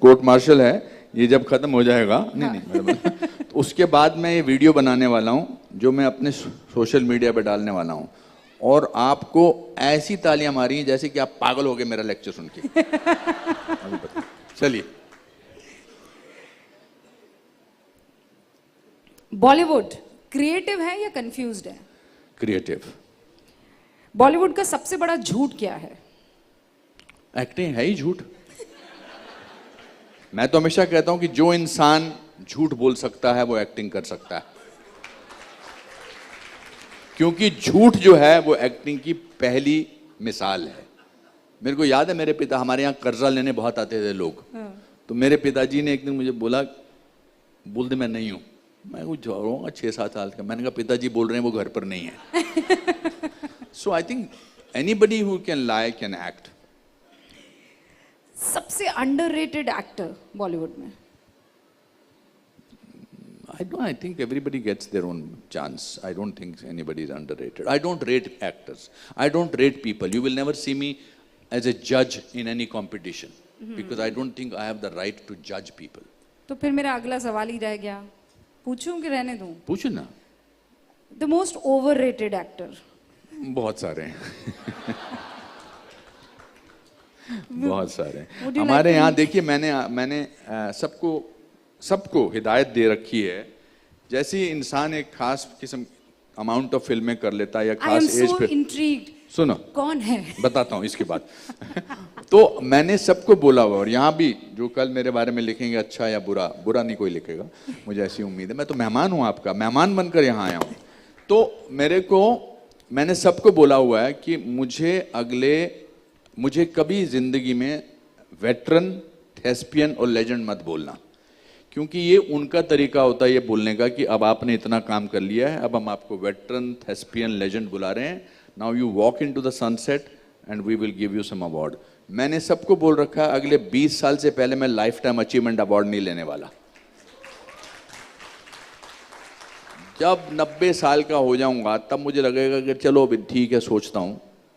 कोर्ट मार्शल है, ये जब खत्म हो जाएगा, नहीं तो उसके बाद मैं ये वीडियो बनाने वाला हूँ जो मैं अपने सोशल मीडिया पे डालने वाला हूँ, और आपको ऐसी तालियां मारी जैसे कि आप पागल हो गए मेरा लेक्चर सुन के। चलिए। बॉलीवुड क्रिएटिव है या कंफ्यूज्ड है? क्रिएटिव। बॉलीवुड का सबसे बड़ा झूठ क्या है? एक्टिंग है ही झूठ। मैं तो हमेशा कहता हूं कि जो इंसान झूठ बोल सकता है वो एक्टिंग कर सकता है, क्योंकि झूठ जो है वो एक्टिंग की पहली मिसाल है। मेरे को याद है, मेरे पिता, हमारे यहाँ कर्जा लेने बहुत आते थे लोग, तो मेरे पिताजी ने एक दिन मुझे बोला, बोल दे मैं नहीं हूं। मैं कुछ 6-7 साल का, मैंने कहा पिताजी बोल रहे हैं वो घर पर नहीं है। So I think anybody who can lie can act. सबसे अंडररेटेड एक्टर बॉलीवुड में? I think everybody gets their own chance. I don't think anybody is underrated. I don't rate actors. I don't rate people. You will never see me as a judge in any competition, because I don't think I have the right to judge people. तो फिर मेरा अगला सवाल ही रह गया, पूछूं कि रहने दूं? पूछो ना। The most overrated actor? बहुत सारे हैं बहुत सारे हैं। Would you like हमारे to- यहाँ देखिए, मैंने सबको हिदायत दे रखी है। जैसे ही इंसान एक खास किस्म अमाउंट ऑफ फिल्में कर लेता है या आई एम खास एज सो पे, इंट्रीग्ड, सुनो कौन है? बताता हूँ इसके बाद तो मैंने सबको बोला हुआ, और यहाँ भी जो कल मेरे बारे में लिखेंगे अच्छा या बुरा, बुरा नहीं कोई लिखेगा, मुझे ऐसी उम्मीद है। मैं तो मेहमान हूँ, आपका मेहमान बनकर यहाँ आया हूँ। तो मैंने सबको बोला हुआ है कि मुझे कभी जिंदगी में वेटरन, थेस्पियन और लेजेंड मत बोलना, क्योंकि ये उनका तरीका होता है ये बोलने का कि अब आपने इतना काम कर लिया है, अब हम आपको वेटरन, थेस्पियन, लेजेंड बुला रहे हैं। Now you walk into the sunset and we will give you some award. मैंने सबको बोल रखा है अगले 20 साल से पहले मैं लाइफ टाइम अचीवमेंट अवार्ड नहीं लेने वाला। जब 90 साल का हो जाऊंगा तब मुझे लगेगा कि चलो अभी ठीक है, सोचता हूं,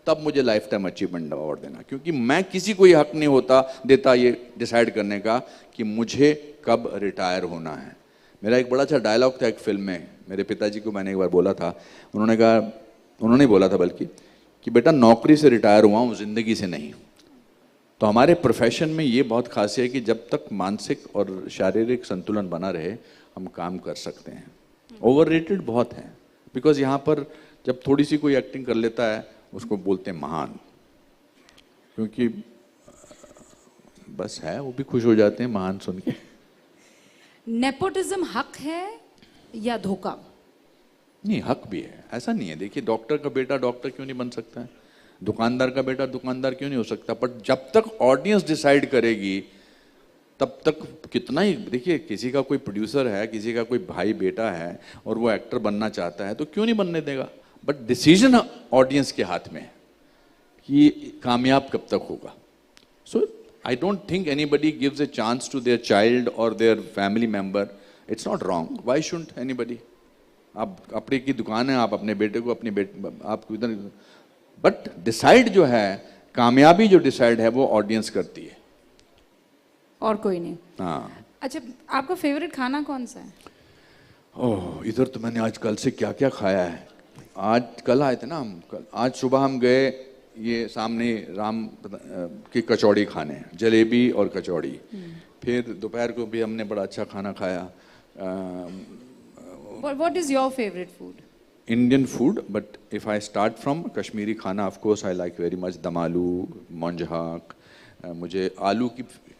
तब मुझे लाइफ टाइम अचीवमेंट अवार्ड देना, क्योंकि मैं किसी को ये हक नहीं देता ये डिसाइड करने का कि मुझे कब रिटायर होना है। मेरा एक बड़ा अच्छा डायलॉग था एक फिल्म में, मेरे पिताजी को मैंने एक बार बोला था, उन्होंने बोला था बल्कि कि बेटा नौकरी से रिटायर हुआ हूँ, जिंदगी से नहीं। तो हमारे प्रोफेशन में ये बहुत खास है कि जब तक मानसिक और शारीरिक संतुलन बना रहे हम काम कर सकते हैं। ओवररेटेड बहुत है, बिकॉज यहाँ पर जब थोड़ी सी कोई एक्टिंग कर लेता है उसको बोलते हैं महान, क्योंकि बस है, वो भी खुश हो जाते हैं महान सुन के। नेपोटिज्म हक है या धोखा? नहीं, हक भी है, ऐसा नहीं है। देखिए, डॉक्टर का बेटा डॉक्टर क्यों नहीं बन सकता है, दुकानदार का बेटा दुकानदार क्यों नहीं हो सकता, बट जब तक ऑडियंस डिसाइड करेगी तब तक कितना ही, देखिए किसी का कोई प्रोड्यूसर है, किसी का कोई भाई बेटा है और वो एक्टर बनना चाहता है तो क्यों नहीं बनने देगा, बट डिसीजन ऑडियंस के हाथ में है कि कामयाब कब तक होगा। So I don't think anybody gives a chance to their child और their family member, it's not wrong, why shouldn't anybody. आप अपने की दुकान है, आप अपने बेटे को आप इधर, बट डिसाइड जो है, कामयाबी जो डिसाइड है वो ऑडियंस करती है, और कोई नहीं। हाँ। अच्छा, आपका फेवरेट खाना कौन सा है? ओह, इधर तो मैंने आज कल से क्या क्या खाया है। कल आए थे ना हम, आज सुबह हम गए ये सामने राम की कचौड़ी खाने, जलेबी और कचौड़ी। फिर दोपहर को भी हमने बड़ा अच्छा खाना खाया। What is your favorite food? Indian food, but if I start from Kashmiri खाना, of course I like very much दम आलू, मंजहाक। मुझे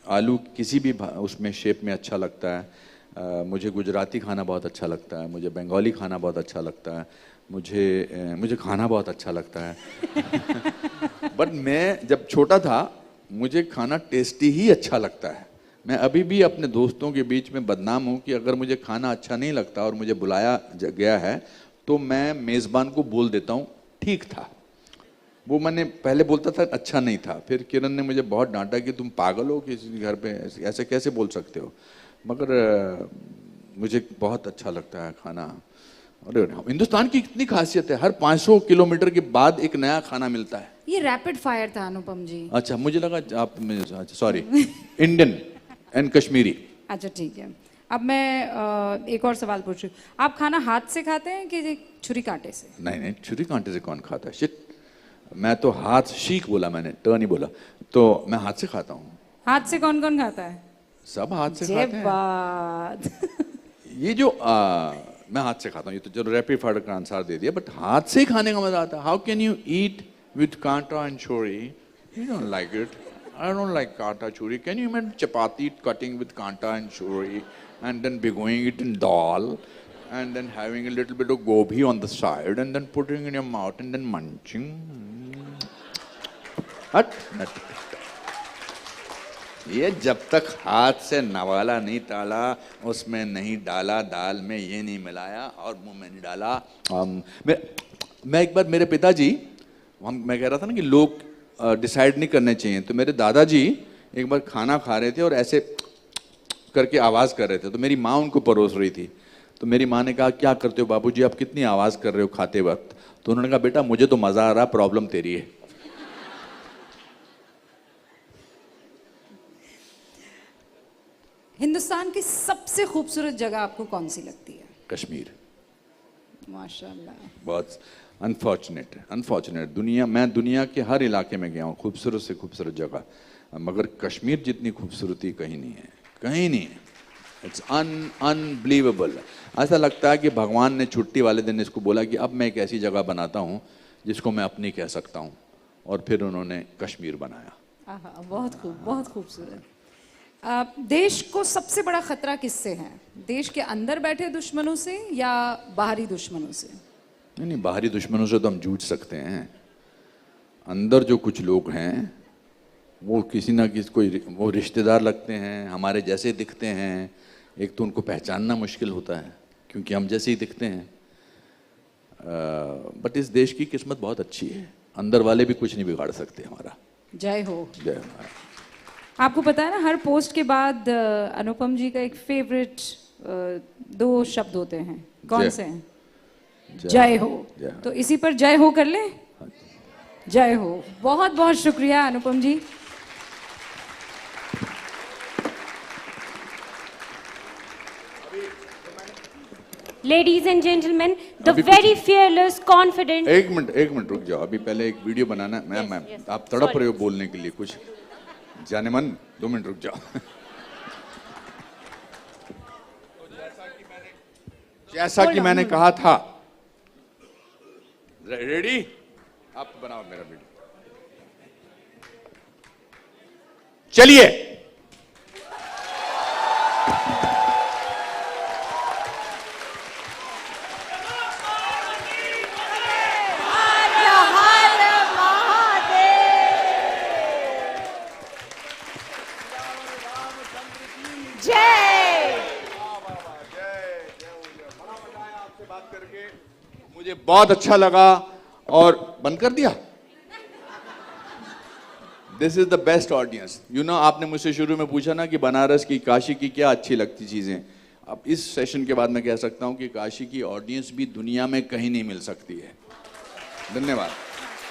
आलू किसी भी उसमें शेप में अच्छा लगता है। मुझे गुजराती खाना बहुत अच्छा लगता है, मुझे बंगाली खाना बहुत अच्छा लगता है, मुझे खाना बहुत अच्छा लगता है बट मैं जब छोटा था मुझे खाना टेस्टी ही अच्छा लगता है। मैं अभी भी अपने दोस्तों के बीच में बदनाम हूँ कि अगर मुझे खाना अच्छा नहीं लगता और मुझे बुलाया गया है तो मैं मेज़बान को बोल देता हूँ ठीक था। वो मैंने पहले बोलता था अच्छा नहीं था, फिर किरण ने मुझे बहुत डांटा कि तुम पागल हो, किसी घर पे ऐसे कैसे बोल सकते हो, मगर मुझे बहुत अच्छा लगता है खाना। और हिंदुस्तान की कितनी खासियत है, हर 500 किलोमीटर के बाद एक नया खाना मिलता है। ये रैपिड फायर था अनुपम जी। अच्छा, मुझे लगा आप, सॉरी, इंडियन एंड कश्मीरी। अच्छा ठीक है, अब मैं एक और सवाल पूछ रही हूँ, आप खाना हाथ से खाते हैं कि छुरी कांटे से? नहीं नहीं, छुरी कांटे से कौन खाता है, शिट। मैं तो हाथ, शीख बोला मैंने, टर्न ही बोला, तो मैं हाथ से खाता हूँ। हाथ से कौन कौन खाता है? सब हाथ से जे खाते हैं। बात ये जो मैं हाथ से खाता हूँ, ये तो चलो रैपिड फायर का आंसर दे दिया, बट हाथ से ही खाने का मजा आता है। How can you eat with कांटा एंड छुरी? You don't like it. I don't like kanta churi. Can you imagine chapati cutting with kanta and churi and then begoing it in dal and then having a little bit of gobi on the side and then putting it in your mouth and then munching? ये जब तक हाथ से नवाला नहीं ताला, उसमें नहीं डाला, दाल में ये नहीं मिलाया और मुंह में नहीं डाला। मैं एक बार मेरे पिताजी, मैं कह रहा था ना कि लोग डिसाइड नहीं करने चाहिए, तो मेरे दादाजी एक बार खाना खा रहे थे और ऐसे करके आवाज़ कर रहे थे, तो मेरी माँ उनको परोस रही थी। तो मेरी माँ ने कहा क्या करते हो बाबूजी, आप कितनी आवाज़ कर रहे हो खाते वक्त? तो उन्होंने कहा बेटा मुझे तो मज़ा आ रहा, प्रॉब्लम तेरी है। हिंदुस्तान की सबसे खूबसूरत जगह आपको कौन सी लगती है? कश्मीर। माशाल्लाह। बहुत अनफॉर्चुनेट मैं दुनिया के हर इलाके में गया हूँ, खूबसूरत से खूबसूरत जगह, मगर कश्मीर जितनी खूबसूरती कहीं नहीं है, कहीं नहीं है। It's unbelievable. ऐसा लगता है कि भगवान ने छुट्टी वाले दिन इसको बोला कि अब मैं एक ऐसी जगह बनाता हूँ जिसको मैं अपनी कह सकता हूँ, और फिर उन्होंने कश्मीर बनाया। आहा, बहुत खूब, बहुत खूबसूरत। देश को सबसे बड़ा खतरा किससे है? देश के अंदर बैठे दुश्मनों से या बाहरी दुश्मनों से? नहीं, बाहरी दुश्मनों से तो हम जूझ सकते हैं। अंदर जो कुछ लोग हैं वो किसी ना किसी कोई वो रिश्तेदार लगते हैं, हमारे जैसे दिखते हैं। एक तो उनको पहचानना मुश्किल होता है क्योंकि हम जैसे ही दिखते हैं। बट इस देश की किस्मत बहुत अच्छी है, अंदर वाले भी कुछ नहीं बिगाड़ सकते हमारा। जय हो। जय हो। आपको पता है ना, हर पोस्ट के बाद अनुपम जी का एक फेवरेट 2 शब्द होते हैं, कौन से हैं? जय हो। तो इसी पर जय हो कर ले। जय हो। बहुत बहुत शुक्रिया अनुपम जी। Ladies and gentlemen, the very fearless, confident. एक मिनट रुक जाओ, अभी पहले एक वीडियो बनाना। मैम आप तड़प रहे हो बोलने के लिए, कुछ जाने मन। 2 मिनट रुक जाओ। जैसा कि मैंने कहा था, रेडी? आप बनाओ मेरा वीडियो। चलिए। मुझे बहुत अच्छा लगा और बंद कर दिया। This is the best audience. You know, आपने मुझसे शुरू में पूछा ना कि बनारस की, काशी की क्या अच्छी लगती चीजें। अब इस सेशन के बाद मैं कह सकता हूं कि काशी की ऑडियंस भी दुनिया में कहीं नहीं मिल सकती है। धन्यवाद।